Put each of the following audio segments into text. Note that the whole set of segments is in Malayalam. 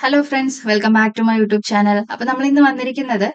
Hello friends, welcome back to my YouTube channel. അപ്പൊ നമ്മൾ ഇന്ന് വന്നിരിക്കുന്നത്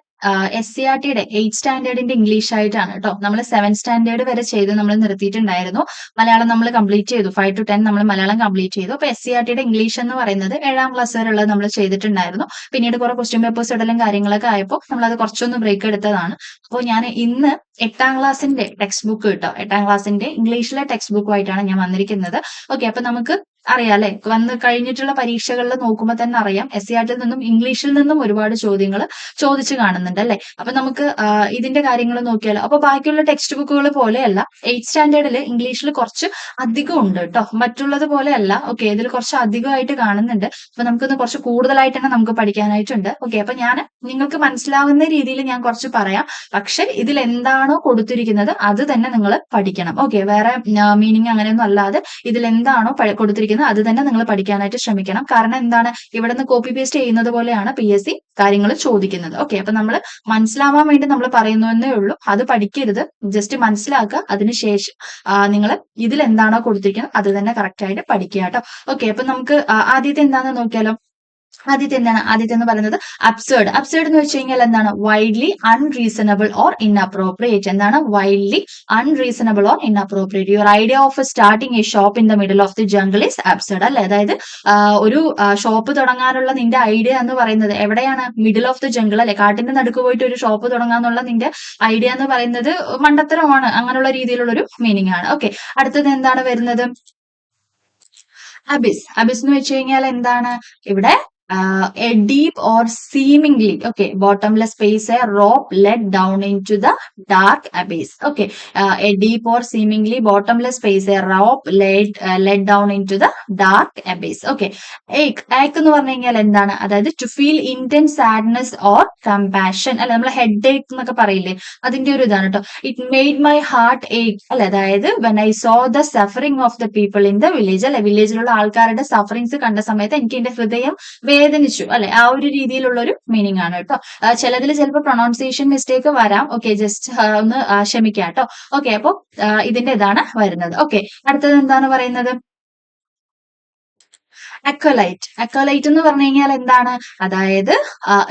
SCERTയുടെ 8th സ്റ്റാൻഡേർഡിന്റെ ഇംഗ്ലീഷ് ആയിട്ടാണ് കേട്ടോ. നമ്മൾ 7th സ്റ്റാൻഡേർഡ് വരെ ചെയ്ത് നമ്മൾ നിർത്തിയിട്ടുണ്ടായിരുന്നു. മലയാളം നമ്മൾ കംപ്ലീറ്റ് ചെയ്തു. 5 to 10 നമ്മൾ മലയാളം കംപ്ലീറ്റ് ചെയ്തു. അപ്പൊ SCERTയുടെ ഇംഗ്ലീഷ് എന്ന് പറയുന്നത് 7ാം ക്ലാസ് വരെയുള്ളത് നമ്മൾ ചെയ്തിട്ടുണ്ടായിരുന്നു. പിന്നീട് കുറെ ക്വസ്റ്റ്യൻ പേപ്പേഴ്സ് ഇടലും കാര്യങ്ങളൊക്കെ ആയപ്പോൾ നമ്മൾ അത് കുറച്ചൊന്ന് ബ്രേക്ക് എടുത്തതാണ്. അപ്പോൾ ഞാൻ ഇന്ന് 8ാം ക്ലാസ്സിന്റെ ടെക്സ്റ്റ് ബുക്ക് കിട്ടോ, 8ാം ക്ലാസ്സിന്റെ ഇംഗ്ലീഷിലെ ടെക്സ്റ്റ് ബുക്കുമായിട്ടാണ് ഞാൻ വന്നിരിക്കുന്നത്. ഓക്കെ, അപ്പൊ നമുക്ക് അറിയാം അല്ലെ, വന്ന് കഴിഞ്ഞിട്ടുള്ള പരീക്ഷകളിൽ നോക്കുമ്പോൾ തന്നെ അറിയാം SCERTയിൽ നിന്നും ഇംഗ്ലീഷിൽ നിന്നും ഒരുപാട് ചോദ്യങ്ങൾ ചോദിച്ചു കാണുന്നുണ്ട് അല്ലെ. അപ്പൊ നമുക്ക് ഇതിന്റെ കാര്യങ്ങൾ നോക്കിയാലോ. അപ്പൊ ബാക്കിയുള്ള ടെക്സ്റ്റ് ബുക്കുകൾ പോലെയല്ല 8th സ്റ്റാൻഡേർഡിൽ ഇംഗ്ലീഷിൽ കുറച്ച് അധികം ഉണ്ട് കേട്ടോ, മറ്റുള്ളത് പോലെയല്ല. ഓക്കെ, ഇതിൽ കുറച്ച് അധികമായിട്ട് കാണുന്നുണ്ട്. അപ്പൊ നമുക്കൊന്ന് കുറച്ച് കൂടുതലായിട്ട് തന്നെ നമുക്ക് പഠിക്കാനായിട്ടുണ്ട്. ഓക്കെ, അപ്പൊ ഞാൻ നിങ്ങൾക്ക് മനസ്സിലാവുന്ന രീതിയിൽ ഞാൻ കുറച്ച് പറയാം. പക്ഷെ ഇതിൽ എന്താണോ കൊടുത്തിരിക്കുന്നത് അത് തന്നെ നിങ്ങൾ പഠിക്കണം. ഓക്കെ, വേറെ മീനിങ് അങ്ങനെയൊന്നും അല്ലാതെ ഇതിൽ എന്താണോ കൊടുത്തിരിക്കുന്നത് അത് തന്നെ നിങ്ങൾ പഠിക്കാനായിട്ട് ശ്രമിക്കണം. കാരണം എന്താണ്, ഇവിടെ നിന്ന് കോപ്പി പേസ്റ്റ് ചെയ്യുന്നത് പോലെയാണ് PSC കാര്യങ്ങൾ ചോദിക്കുന്നത്. ഓക്കെ, അപ്പൊ നമ്മൾ മനസ്സിലാവാൻ വേണ്ടി നമ്മൾ പറയുന്നതേ ഉള്ളൂ, അത് പഠിക്കരുത്. ജസ്റ്റ് മനസ്സിലാക്കുക, അതിനുശേഷം നിങ്ങൾ ഇതിൽ എന്താണോ കൊടുത്തിരിക്കുന്നത് അത് തന്നെ കറക്റ്റ് ആയിട്ട് പഠിക്കുക കേട്ടോ. ഓക്കെ, അപ്പൊ നമുക്ക് ആദ്യത്തെ എന്താണെന്ന് നോക്കിയാലോ. ആദ്യത്തെ എന്ന് പറയുന്നത് അബ്സേർഡ്. അബ്സേർഡ് എന്ന് വെച്ച് കഴിഞ്ഞാൽ എന്താണ്, വൈഡ്ലി അൺറീസണബിൾ ഓർ ഇൻഅപ്രോപ്രിയേറ്റ്. എന്താണ് widely unreasonable or inappropriate. Your idea of starting A shop in the middle of the jungle is absurd അല്ലെ. അതായത് ഒരു ഷോപ്പ് തുടങ്ങാനുള്ള നിന്റെ ഐഡിയ എന്ന് പറയുന്നത് എവിടെയാണ്, മിഡിൽ ഓഫ് ദി ജംഗിൾ അല്ലെ, കാട്ടിന്റെ നടുക്ക് പോയിട്ട് ഒരു ഷോപ്പ് തുടങ്ങാന്നുള്ള നിന്റെ ഐഡിയ എന്ന് പറയുന്നത് മണ്ടത്തരമാണ്. അങ്ങനെയുള്ള രീതിയിലുള്ള ഒരു മീനിങ് ആണ്. ഓക്കെ, അടുത്തത് എന്താണ് വരുന്നത്, അബിസ്. അബിസ് എന്ന് വെച്ച് കഴിഞ്ഞാൽ എന്താണ്, ഇവിടെ a deep or seemingly bottomless space, a rope led down into the dark abyss. A deep or seemingly bottomless space, a rope led down into the dark abyss. Ache എന്ന് പറഞ്ഞു കഴിഞ്ഞാൽ എന്താണ്, അതായത് to feel intense sadness or compassion അല്ലെ, നമ്മൾ ഹെഡ് ഏക്ക് എന്നൊക്കെ പറയില്ലേ, അതിന്റെ ഒരു ഇതാണ് കേട്ടോ. It made my heart ache അല്ലെ, അതായത് when I saw the suffering of the people in the village അല്ലെ, വില്ലേജിലുള്ള ആൾക്കാരുടെ സഫറിങ്സ് കണ്ട സമയത്ത് എനിക്ക് എന്റെ ഹൃദയം വേദനിച്ചു അല്ലെ. ആ ഒരു രീതിയിലുള്ള ഒരു മീനിങ് ആണ് കേട്ടോ. ചിലതിൽ ചിലപ്പോൾ പ്രൊണൗൺസിയേഷൻ മിസ്റ്റേക്ക് വരാം. ഓക്കെ, ജസ്റ്റ് ഒന്ന് ക്ഷമിക്കാം കേട്ടോ. ഓക്കെ, അപ്പൊ ഇതിന്റെ ഇതാണ് വരുന്നത്. ഓക്കെ, അടുത്തത് എന്താണ് പറയുന്നത്, അക്കോലൈറ്റ്. അക്കോലൈറ്റ് എന്ന് പറഞ്ഞു കഴിഞ്ഞാൽ എന്താണ്, അതായത്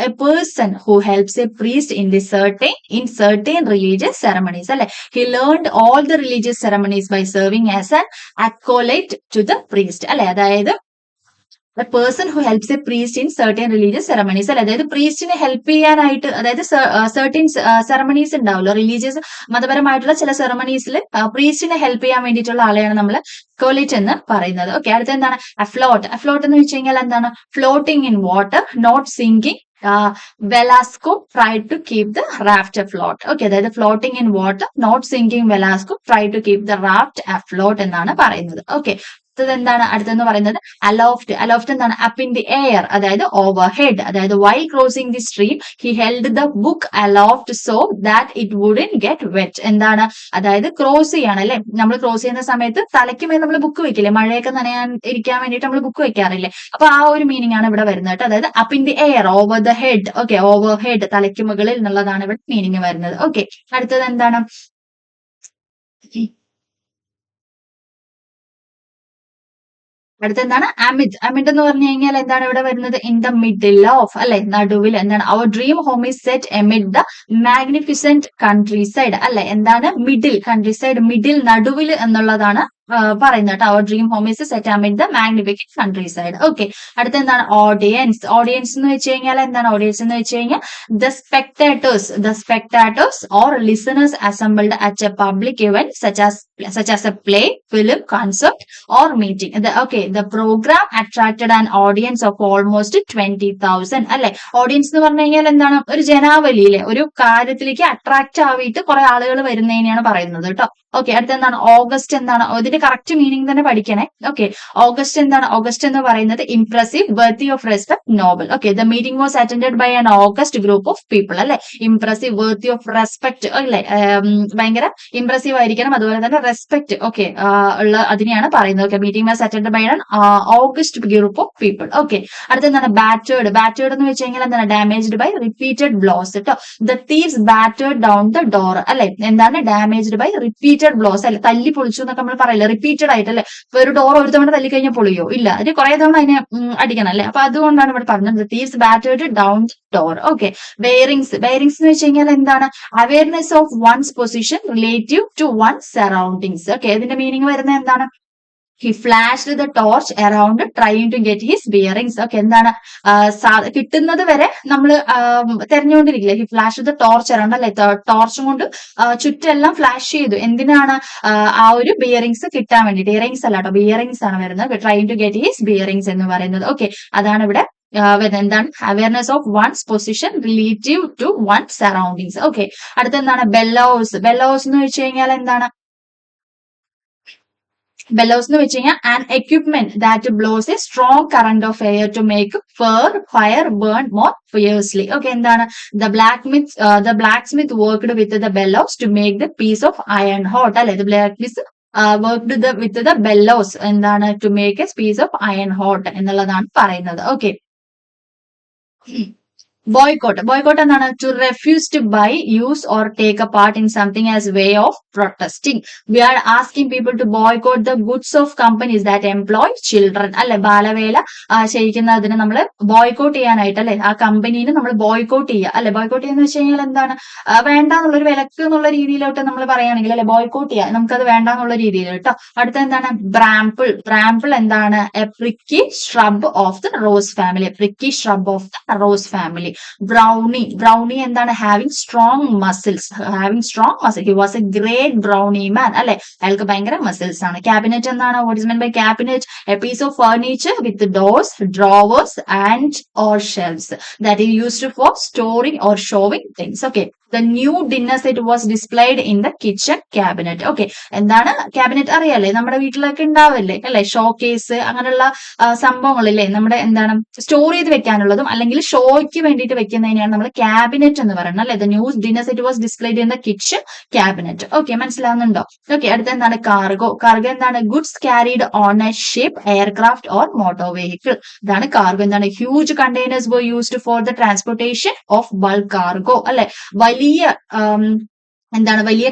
a person who helps a priest in certain religious ceremonies അല്ലെ. He learned all the religious ceremonies by serving as an acolyte to the priest അല്ലെ. അതായത് a person who helps a priest in certain religious ceremonies അല്ലെ. അതായത് പ്രീസ്റ്റിനെ ഹെൽപ്പ് ചെയ്യാനായിട്ട്, അതായത് certain സെറമണീസ് ഉണ്ടാവുമല്ലോ, റിലീജിയസ് മതപരമായിട്ടുള്ള ചില സെറമണീസിൽ പ്രീസ്റ്റിനെ ഹെൽപ്പ് ചെയ്യാൻ വേണ്ടിയിട്ടുള്ള ആളെയാണ് നമ്മൾ കോലേറ്റ് എന്ന് പറയുന്നത്. ഓക്കെ, അടുത്ത എന്താണ് അഫ്ലോട്ട്. അഫ്ലോട്ട് എന്ന് വെച്ച് കഴിഞ്ഞാൽ എന്താണ്, floating in water, not sinking. Velasco tried to keep the raft afloat. Okay, അതായത് floating in water, not sinking. Velasco tried to keep the raft afloat എന്നാണ് പറയുന്നത്. ഓക്കെ, എന്താണ് അടുത്തെന്ന് പറയുന്നത് അലോഫ്റ്റ്. അലോഫ്റ്റ് എന്താണ്, അപ്പ് ഇൻ ദി എയർ, അതായത് ഓവർ ഹെഡ്. അതായത് while crossing the stream he held the book aloft so that it wouldn't get wet. എന്താണ്, അതായത് ക്രോസ് ചെയ്യാണ് അല്ലെ, നമ്മൾ ക്രോസ് ചെയ്യുന്ന സമയത്ത് തലയ്ക്ക് മേൽ നമ്മൾ ബുക്ക് വെക്കില്ലേ, മഴയൊക്കെ നനയാൻ ഇരിക്കാൻ വേണ്ടിയിട്ട് നമ്മൾ ബുക്ക് വെക്കാറില്ലേ. അപ്പൊ ആ ഒരു മീനിങ് ആണ് ഇവിടെ വരുന്നത് കേട്ടോ. അതായത് up in the air, over the head. Okay, over head, തലയ്ക്ക് മുകളിൽ എന്നുള്ളതാണ് ഇവിടെ മീനിങ് വരുന്നത്. ഓക്കെ, അടുത്തത് എന്താണ്, അടുത്തെന്താണ് അമിഡ്. അമിഡ് എന്ന് പറഞ്ഞു കഴിഞ്ഞാൽ എന്താണ് ഇവിടെ വരുന്നത്, ഇൻ ദ മിഡിൽ ഓഫ് അല്ലെ, നടുവിൽ. എന്താണ്, our dream home is set amid the magnificent countryside അല്ലെ. എന്താണ് മിഡിൽ, കൺട്രി സൈഡ്, മിഡിൽ, നടുവിൽ എന്നുള്ളതാണ് പറയുന്നത് കേട്ടോ. Our dream home is set amid the magnificent countryside. Okay, അടുത്ത എന്താണ് ഓഡിയൻസ്. ഓഡിയൻസ് എന്ന് വെച്ച് കഴിഞ്ഞാൽ എന്താണ്, ഓഡിയൻസ് എന്ന് വെച്ച് കഴിഞ്ഞാൽ the spectators or listeners assembled at a public event such as a play, film, concert or meeting. The program attracted an audience of almost 20,000 അല്ലെ. ഓഡിയൻസ് എന്ന് പറഞ്ഞു കഴിഞ്ഞാൽ എന്താണ്, ഒരു ജനാവലിയിലെ ഒരു കാര്യത്തിലേക്ക് അട്രാക്ട് ആവിയിട്ട് കുറെ ആളുകൾ വരുന്നതിനെയാണ് പറയുന്നത് കേട്ടോ. ഓക്കെ, അടുത്ത എന്താണ് ഓഗസ്റ്റ്. എന്താണ് ഇതിന്റെ കറക്റ്റ് മീനിങ് തന്നെ പഠിക്കണേ. ഓക്കെ, ഓഗസ്റ്റ് എന്താണ്, ഓഗസ്റ്റ് എന്ന് പറയുന്നത് impressive, worthy of respect, noble. Okay, the meeting was attended by an august group of people അല്ലെ. ഇംപ്രസീവ്, വർത്തി ഓഫ് റെസ്പെക്ട് അല്ലെ, ഭയങ്കര ഇംപ്രസീവ് ആയിരിക്കണം, അതുപോലെ തന്നെ റെസ്പെക്ട് ഉള്ള അതിനെയാണ് പറയുന്നത്. Okay, meeting was attended by an august group of people. Okay, അടുത്ത എന്താണ് ബാറ്റേർഡ്. ബാറ്റേർഡ് എന്ന് വെച്ച് കഴിഞ്ഞാൽ എന്താണ് ഡാമേജ്ഡ് ബൈ റിപ്പീറ്റഡ് ബ്ലോസ് കേട്ടോ. The thieves battered down the door അല്ലെ. എന്താണ് ഡാമേജ്ഡ് ബൈ റിപ്പീറ്റഡ് ബ്ലോസ് അല്ലെ, തല്ലി പൊളിച്ചു എന്നൊക്കെ നമ്മൾ പറയില്ല, റിപ്പീറ്റഡ് ആയിട്ട് അല്ലെ. ഇപ്പൊ ഒരു ഡോർ ഒരു തവണ തല്ലി കഴിഞ്ഞാൽ പൊളിയോ? ഇല്ല, അത് കുറെ തവണ അതിനെ അടിക്കണം അല്ലെ. അപ്പൊ അതുകൊണ്ടാണ് ഇവിടെ പറഞ്ഞത് thieves battered down door. Okay, bearings എന്ന് വെച്ച് കഴിഞ്ഞാൽ എന്താണ്? Awareness of one's position relative to one surroundings. Okay, ഇതിന്റെ മീനിങ് വരുന്നത് എന്താണ്? He flashed the torch around trying to get his bearings. Okay, എന്താണ്? കിട്ടുന്നത് വരെ നമ്മൾ തെരഞ്ഞുകൊണ്ടിരിക്കില്ല. He flash the torch around അല്ലെ, ടോർച്ചും കൊണ്ട് ചുറ്റെല്ലാം ഫ്ലാഷ് ചെയ്തു. എന്തിനാണ്? ആ ഒരു ബിയറിങ്സ് കിട്ടാൻ വേണ്ടിട്ട്. ഇയറിങ്സ് അല്ല കേട്ടോ, ബിയറിങ്സ് ആണ് വരുന്നത്. Trying to get his bearings എന്ന് പറയുന്നത്. ഓക്കെ, അതാണ് ഇവിടെ എന്താണ്? Awareness of one's position relative to one surroundings. Okay, അടുത്ത എന്താണ്? ബെല്ലോസ് എന്ന് വെച്ച് കഴിഞ്ഞാൽ എന്താണ്? ബെല്ലോസ് എന്ന് വെച്ച് കഴിഞ്ഞാൽ an equipment that blows a strong current of air to make fire burn more fiercely. Okay, എന്താണ്? The blacksmith worked with the bellows to make the piece of iron hot അല്ലെ. The blacksmith worked with the bellows എന്താണ്? To make a piece of iron hot എന്നുള്ളതാണ് പറയുന്നത്. ഓക്കെ, ബോയ്ക്കോട്ട് എന്താണ്? To refuse to buy, use or take a part in something as way of protesting. We are asking people to boycott the goods of companies that employ children അല്ലെ. ബാലവേല ചെയ്യിക്കുന്നതിന് നമ്മൾ ബോയ്ക്കോട്ട് ചെയ്യാനായിട്ട് അല്ലെ, ആ കമ്പനീനെ നമ്മൾ ബോയ്ക്കോട്ട് ചെയ്യുക അല്ലെ. ബോയ്ക്കോട്ട് ചെയ്യുന്ന വെച്ച് കഴിഞ്ഞാൽ എന്താണ്? വേണ്ട എന്നുള്ളൊരു വിലക്ക് എന്നുള്ള രീതിയിലോട്ട് നമ്മൾ പറയുകയാണെങ്കിൽ അല്ലെ, ബോയ്ക്കോട്ട് ചെയ്യുക, നമുക്കത് വേണ്ട എന്നുള്ള രീതിയിൽ കേട്ടോ. അടുത്ത എന്താണ്? ബ്രാമ്പിൾ എന്താണ്? A prickly shrub of the rose family. Prickly shrub of the rose family. Brawny എന്താണ്? Having strong muscles. He was a great brawny man അല്ലെ, അയാൾക്ക് ഭയങ്കര മസിൽസ് ആണ്. ക്യാബിനറ്റ് എന്താണ്? What is mean by cabinet? A piece of furniture with doors, drawers and or shelves that is used for storing or showing things. Okay, the new dinner set was displayed in the kitchen cabinet. Okay, എന്താണ് ക്യാബിനറ്റ്? അറിയാലേ, നമ്മുടെ വീട്ടിലൊക്കെ ഉണ്ടാവില്ലേ അല്ലെ, ഷോക്കേസ് അങ്ങനെയുള്ള സംഭവങ്ങളില്ലേ, നമ്മുടെ എന്താണ് സ്റ്റോർ ചെയ്ത് വെക്കാനുള്ളതും അല്ലെങ്കിൽ ഷോയ്ക്ക് വേണ്ടിയിട്ട് വെക്കുന്നതിനെയാണ് നമ്മൾ ക്യാബിനറ്റ് എന്ന് പറയുന്നത് അല്ലെ. the new dinner set was displayed in the kitchen cabinet. Okay, മനസ്സിലാവുന്നുണ്ടോ? ഓക്കെ, അടുത്ത എന്താണ്? കാർഗോ എന്താണ്? Goods carried on A ship, aircraft or motor vehicle. ഇതാണ് കാർഗോ. എന്താണ്? Huge containers were used for the transportation of bulk cargo അല്ലെ. വലിയ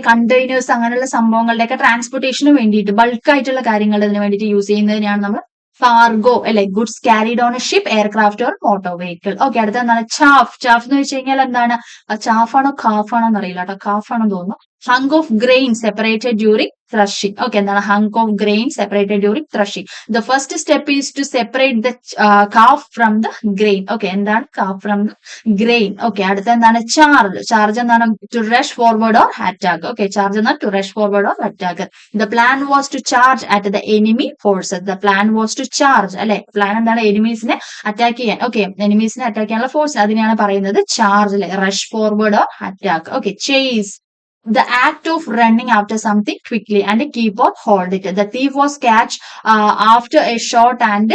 കണ്ടെയ്നേഴ്സ് അങ്ങനെയുള്ള സംഭവങ്ങളുടെയൊക്കെ ട്രാൻസ്പോർട്ടേഷന് വേണ്ടിയിട്ട്, ബൾക്ക് ആയിട്ടുള്ള കാര്യങ്ങൾ ഇതിന് വേണ്ടിയിട്ട് യൂസ് ചെയ്യുന്നതിനാണ് നമ്മൾ കാർഗോ അല്ലെ. Goods carried on A ship, aircraft or motor vehicle. Okay, അടുത്ത എന്താണ്? ചാഫ് എന്ന് വെച്ച് കഴിഞ്ഞാൽ എന്താണ്? ചാഫാണോ കാഫാണോ എന്നറിയില്ല കേട്ടോ, കാഫാണോ തോന്നുന്നു. hunk of grain separated during threshing. Okay, എന്താണ്? hunk of grain separated during threshing. The first step is to separate the calf from the grain. Okay, എന്താണ്? calf from the grain. Okay, അടുത്ത എന്താണ്? charge എന്താണ്? to rush forward or attack. Okay, charge എന്താണ്? to rush forward or attack. The plan was to charge at the enemy forces. The plan was to charge അല്ലെ. പ്ലാൻ എന്താണ്? എനിമീസിനെ അറ്റാക്ക് ചെയ്യാൻ. ഓക്കെ, എനിമീസിനെ അറ്റാക്ക് ചെയ്യാനുള്ള ഫോഴ്സ്, അതിനെയാണ് പറയുന്നത് ചാർജ് അല്ലെ. Rush forward or attack. Okay, chase the act of running after something quickly and keep or hold it. The thief was catched after a short and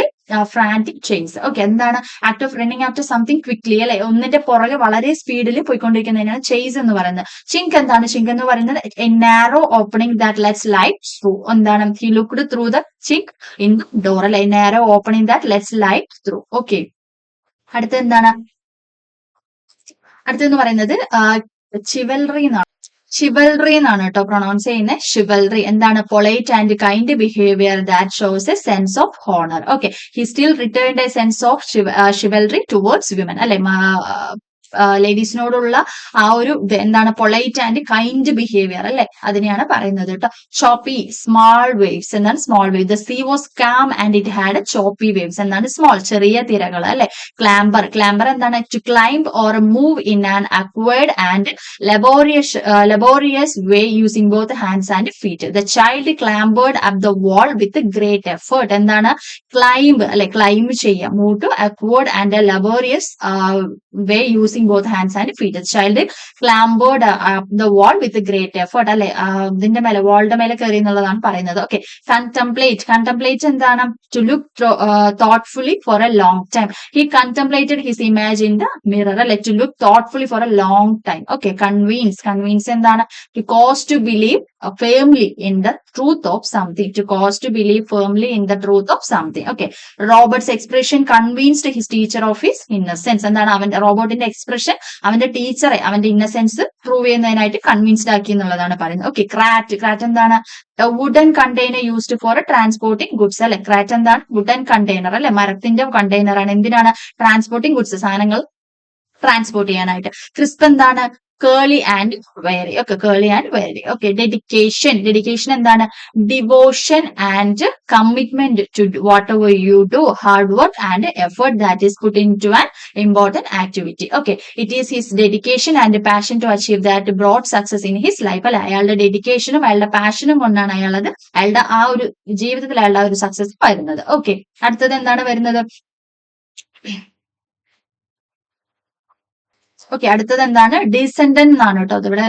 frantic chase. Okay, എന്താണ്? Act of running after something quickly അല്ലെ, ഒന്നിന്റെ പുറകെ വളരെ സ്പീഡിൽ പോയിക്കൊണ്ടിരിക്കുന്നതിനാണ് ചേസ് എന്ന് പറയുന്നത്. ചിങ്ക് എന്താണ്? ചിങ്ക് എന്ന് പറയുന്നത് a narrow opening that lets light through. എന്താണ്? He looked through the chink in the door അല്ലെ, narrow opening that lets light through. Okay, അടുത്ത എന്താണ്? അടുത്തെന്ന് പറയുന്നത് ചിവൽറി എന്നാണ് കേട്ടോ പ്രൊണൗൺസ് ചെയ്യുന്നത്. ഷിവൽറി എന്താണ്? Polite and kind behaviour that shows a sense of honour. Okay, he still returned a sense of chivalry towards women അല്ലെ. ലേഡീസിനോടുള്ള ആ ഒരു എന്താണ്? പൊളൈറ്റ് ആൻഡ് കൈൻഡ് ബിഹേവിയർ അല്ലെ, അതിനെയാണ് പറയുന്നത് കേട്ടോ. ചോപ്പി സ്മാൾ വേവ്സ് എന്താണ്? Small wave. The sea was calm and it had choppy waves എന്താണ്? സ്മോൾ ചെറിയ തിരകൾ അല്ലെ. ക്ലാംബർ എന്താണ്? To climb or move in an awkward and laborious way using both hands and feet. The child clambered up the wall with great effort. എന്താണ്? ക്ലൈംബ് അല്ലെ, ക്ലൈംബ് ചെയ്യുക. Move to awkward and a laborious way using both hands and feet. The child clambered up the wall with great effort അല്ലെ, ഇതിന്റെ മേലെ, വാളിന്റെ മേലെ കയറി എന്നുള്ളതാണ് പറയുന്നത്. ഓക്കെ, contemplate എന്താണ്? to look thoughtfully for a long time. He contemplated his image in the mirror അല്ലെ, to look thoughtfully for a long time. Okay, convince എന്താണ്? to cause to believe firmly in the truth of something. To cause to believe firmly in the truth of something. Okay, Robert's expression convinced his teacher of his innocence. എന്താണ്? റോബർട്ടിന്റെ എക്സ്പ്രഷൻ എക്സ്പ്രഷൻ അവന്റെ ടീച്ചറെ അവന്റെ ഇന്നസെൻസ് പ്രൂവ് ചെയ്യുന്നതിനായിട്ട് കൺവിൻസ്ഡ് ആക്കി എന്നുള്ളതാണ് പറയുന്നത്. ഓക്കെ, ക്രാറ്റ് എന്താണ്? Wooden container used for transporting goods അല്ലെ. ക്രാറ്റ് എന്താണ്? വുഡൻ കണ്ടെയ്നർ അല്ലെ, മരത്തിന്റെ കണ്ടെയ്നർ ആണ്. എന്തിനാണ്? ട്രാൻസ്പോർട്ടിംഗ് ഗുഡ്സ്, സാധനങ്ങൾ ട്രാൻസ്പോർട്ട് ചെയ്യാനായിട്ട്. ക്രിസ്പ് എന്താണ്? Curly and wiry. Okay, curly and wiry. Okay, dedication എന്താണ്? Devotion and commitment to whatever you do, hard work and effort that is put into an important activity. Okay, it is his dedication and passion to achieve that broad success in his life അല്ലെ. അയാളുടെ ഡെഡിക്കേഷനും അയാളുടെ പാഷനും കൊണ്ടാണ് അയാളുടെ ആ ഒരു ജീവിതത്തിൽ അയാളുടെ ആ ഒരു സക്സസ് വരുന്നത്. ഓക്കെ, അടുത്തത് എന്താണ് വരുന്നത്? ഓക്കെ, അടുത്തത് എന്താണ്? ഡിസെൻഡന്റ് എന്നാണ് കേട്ടോ. അതിവിടെ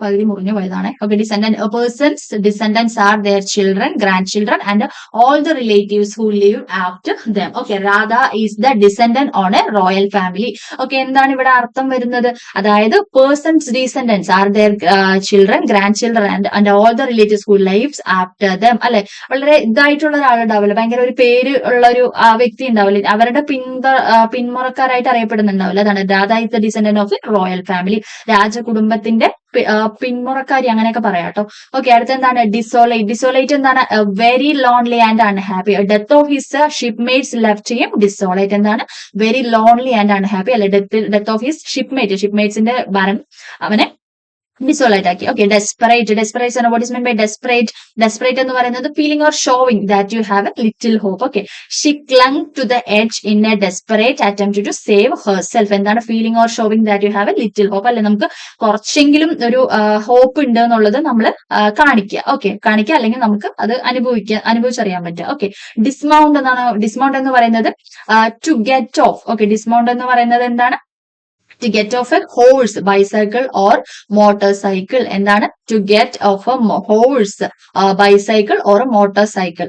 പകുതി മുറിഞ്ഞു പോയതാണ്. Okay, descendant, a person's descendants are their children, grandchildren and all the relatives who live after them. Okay, Radha is the descendant on a royal family. Okay, എന്താണ് ഇവിടെ അർത്ഥം വരുന്നത്? അതായത് person's descendants are their children, grandchildren and all the relatives who lives after them അല്ലെ. വളരെ ഇതായിട്ടുള്ള ഒരാളുണ്ടാവില്ല, ഭയങ്കര ഒരു പേര് ഉള്ള ഒരു വ്യക്തി ഉണ്ടാവില്ല, അവരുടെ പിന്മുറക്കാരായിട്ട് അറിയപ്പെടുന്നുണ്ടാവില്ല. അതാണ് Radha is the descendant of a royal family, രാജകുടുംബത്തിന്റെ പിന്മുറക്കാരി അങ്ങനെയൊക്കെ പറയാം കേട്ടോ. ഓക്കെ, അടുത്ത എന്താണ്? ഡിസോലേറ്റ് എന്താണ്? Very lonely and unhappy. Death of his shipmates left him desolate. എന്താണ്? വെരി ലോൺലി ആൻഡ് അൺഹാപ്പി അല്ലെ. ഡെത്ത് ഓഫ് ഹിസ് ഷിപ്പ്മേറ്റ്സിന്റെ ഭരണം അവനെ ഡിസോളേറ്റ് ആക്കി. Okay, desperate what is mean by desperate എന്ന് പറയുന്നത് feeling or showing that you have a little hope. Okay, she clung to the edge in a desperate attempt to save herself. എന്താണ്? Feeling or showing that you have a little hope അല്ലെ, നമുക്ക് കുറച്ചെങ്കിലും ഒരു ഹോപ്പ് ഉണ്ട് എന്നുള്ളത് നമ്മൾ കാണിക്കുക. ഓക്കെ, കാണിക്കുക, അല്ലെങ്കിൽ നമുക്ക് അത് അനുഭവിച്ചറിയാൻ പറ്റുക. ഓക്കെ, ഡിസ്മൗണ്ട് എന്ന് പറയുന്നത് to get off. Okay, dismount എന്ന് പറയുന്നത് എന്താണ്? to get off a horse, bicycle or motorcycle. എന്താണ്? to get off a horse, bicycle or a motorcycle,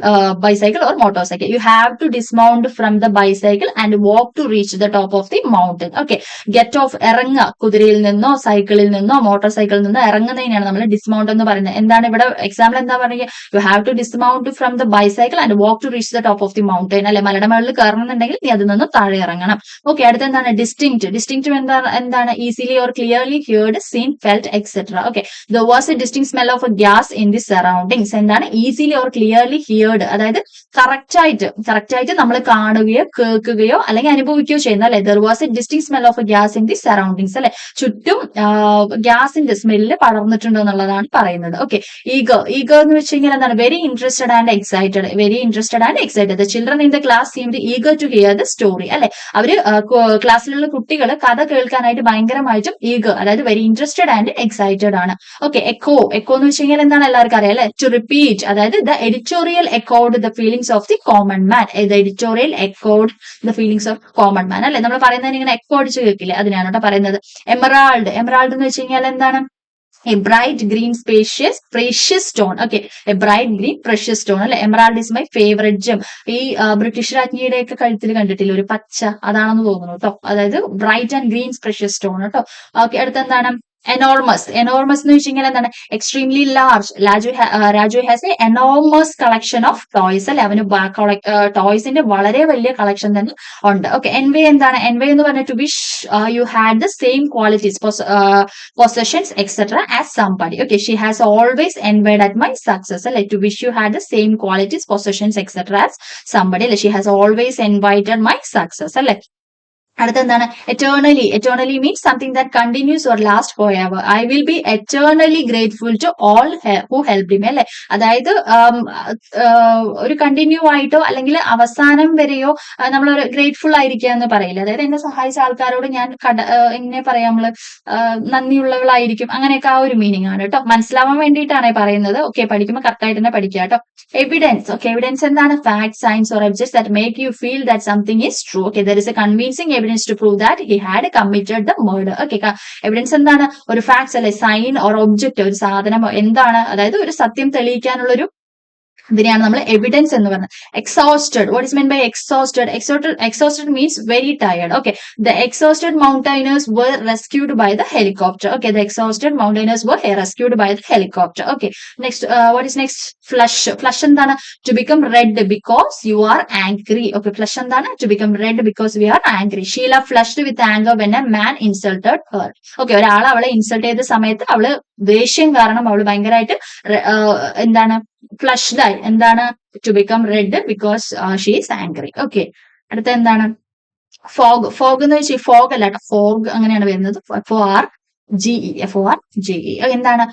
you have to dismount from the bicycle and walk to reach the top of the mountain. Okay, get off, ഇറങ്ങുക, കുതിരയിൽ നിന്നോ സൈക്കിളിൽ നിന്നോ മോട്ടോർ സൈക്കിളിൽ നിന്നോ ഇറങ്ങുന്നതിനാണ് നമ്മൾ ഡിസ്മൗണ്ട് എന്ന് പറയുന്നത്. എന്താണ് ഇവിടെ എക്സാമ്പിൾ എന്താ പറയുക? You have to dismount from the bicycle and walk to reach the top of the mountain അല്ലെ. മലയുടെ മുകളിൽ കയറണമെന്നുണ്ടെങ്കിൽ നീ അതിൽ നിന്ന് താഴെ ഇറങ്ങണം. ഓക്കെ, അടുത്ത എന്താണ്? ഡിസ്റ്റിങ്ക്റ്റ് എന്താണ്? Easily or clearly heard, seen, felt etcetera. Okay, there was a distinct smell of a gas in the surroundings. എന്താണ്? ഈസിലി ഓർ ക്ലിയർലി ഹിയർഡ്, അതായത് കറക്റ്റ് ആയിട്ട് നമ്മൾ കാണുകയോ കേൾക്കുകയോ അല്ലെങ്കിൽ അനുഭവിക്കുകയോ ചെയ്യുന്ന അല്ലെ. there was a distinct smell of a gas in the surroundings അല്ലെ, ചുറ്റും ഗ്യാസിന്റെ സ്മെല്ല് പടർന്നിട്ടുണ്ട് എന്നുള്ളതാണ് പറയുന്നത്. ഓക്കെ, ഈഗർ എന്ന് വെച്ച് കഴിഞ്ഞാൽ എന്താണ്? Very interested and excited. the children in the class seemed eager to hear the story അല്ലെ. അവര് ക്ലാസ്സിലുള്ള കുട്ടികൾ കഥ കേൾക്കാനായിട്ട് ഭയങ്കരമായിട്ടും ഈഗർ, അതായത് വെരി ഇൻട്രസ്റ്റഡ് ആൻഡ് എക്സൈറ്റഡ് ആണ്. ഓക്കെ, എക്കോ എന്ന് വെച്ച് കഴിഞ്ഞാൽ എന്താണ്? എല്ലാവർക്കും അറിയാം അല്ലെ. ടു റിപ്പീറ്റ്, അതായത് the editorial echoed the feelings of the common man. അല്ലെ, നമ്മൾ പറയുന്നതിന് ഇങ്ങനെ എക്കോ അടിച്ച് കേൾക്കില്ലേ, അതിനാണ് കേട്ടോ പറയുന്നത്. എമറാൾഡ് എന്ന് വെച്ച് കഴിഞ്ഞാൽ എന്താണ്? a bright green precious stone. Okay, a bright green precious stone അല്ലെ. Emerald is my favourite gem. ഈ ബ്രിട്ടീഷ് രാജ്ഞിയുടെ ഒക്കെ കഴുത്തിൽ കണ്ടിട്ടില്ല ഒരു പച്ച, അതാണെന്ന് തോന്നുന്നു കേട്ടോ. അതായത് bright and green precious stone കേട്ടോ. ഓക്കെ, അടുത്ത എന്താണ്? എനോർമസ് എന്ന് വെച്ച് കഴിഞ്ഞാൽ എന്താണ്? Extremely large. Raju has A enormous collection of toys അല്ലെ. അവന് ടോയ്സിന്റെ വളരെ വലിയ കളക്ഷൻ തന്നെ ഉണ്ട്. ഓക്കെ, എൻവേ എന്താണ്? എൻവേ എന്ന് പറഞ്ഞാൽ to wish you had the same qualities, possessions etcetera as somebody. Okay, she has always envied at my success അല്ലെ. To wish you had the same qualities, possessions etcetera as somebody അല്ലെ. She has always envied my success അല്ലെ. അടുത്തെന്താണ്? eternally means something that continues or lasts forever. I will be eternally grateful to all who helped me അല്ലെ. അതായത് ഒരു കണ്ടിന്യൂ ആയിട്ടോ അല്ലെങ്കിൽ അവസാനം വരെയോ നമ്മളൊരു ഗ്രേറ്റ്ഫുൾ ആയിരിക്കുക എന്ന് പറയില്ല. അതായത് എന്നെ സഹായിച്ച ആൾക്കാരോട് ഞാൻ എങ്ങനെ പറയാം, നമ്മള് നന്ദിയുള്ളവളായിരിക്കും, അങ്ങനെയൊക്കെ ആ ഒരു മീനിങ് ആണ് കേട്ടോ. മനസ്സിലാവാൻ വേണ്ടിയിട്ടാണ് പറയുന്നത്. ഓക്കെ, പഠിക്കുമ്പോൾ കറക്റ്റ് ആയിട്ട് തന്നെ പഠിക്കുക കേട്ടോ. എവിഡൻസ്. ഓക്കെ, എവിഡൻസ് എന്താണ്? Fact, science or objects that make you feel that something is true. Okay, there is a convincing evidence to prove that he had committed the murder. Okay, evidence എന്താണ്? ഒരു ഫാക്ട്സ് അല്ലെ, സൈൻ ഓർ ഒബ്ജക്റ്റ്, ഒരു സാധനം എന്താണ്, അതായത് ഒരു സത്യം തെളിയിക്കാനുള്ള ഒരു ഇതിനെയാണ് നമ്മൾ എവിഡൻസ് എന്ന് പറയുന്നത്. Exhausted, what is mean by exhausted? Exhausted means very tired. Okay, the exhausted mountaineers were rescued by the helicopter. Okay, the exhausted mountaineers were rescued by the helicopter. Okay, next, what is next? Flush എന്താണ്? To become red because you are angry. Okay, flush എന്താണ്? To become red because we are angry. Sheila flushed with anger when a man insulted her. Okay, ഒരാൾ അവളെ ഇൻസൾട്ട് ചെയ്ത സമയത്ത് അവള് ദേഷ്യം കാരണം അവള് ഭയങ്കരമായിട്ട് എന്താണ് ഫ്ലഷ്ഡ് ആയി. എന്താണ്? To become red because she is angry. Okay, അടുത്ത എന്താണ്? ഫോഗ് എന്ന് വെച്ചാൽ ഫോഗ് അല്ല കേട്ടോ, ഫോഗ് അങ്ങനെയാണ് വരുന്നത്. FORGE. എന്താണ്?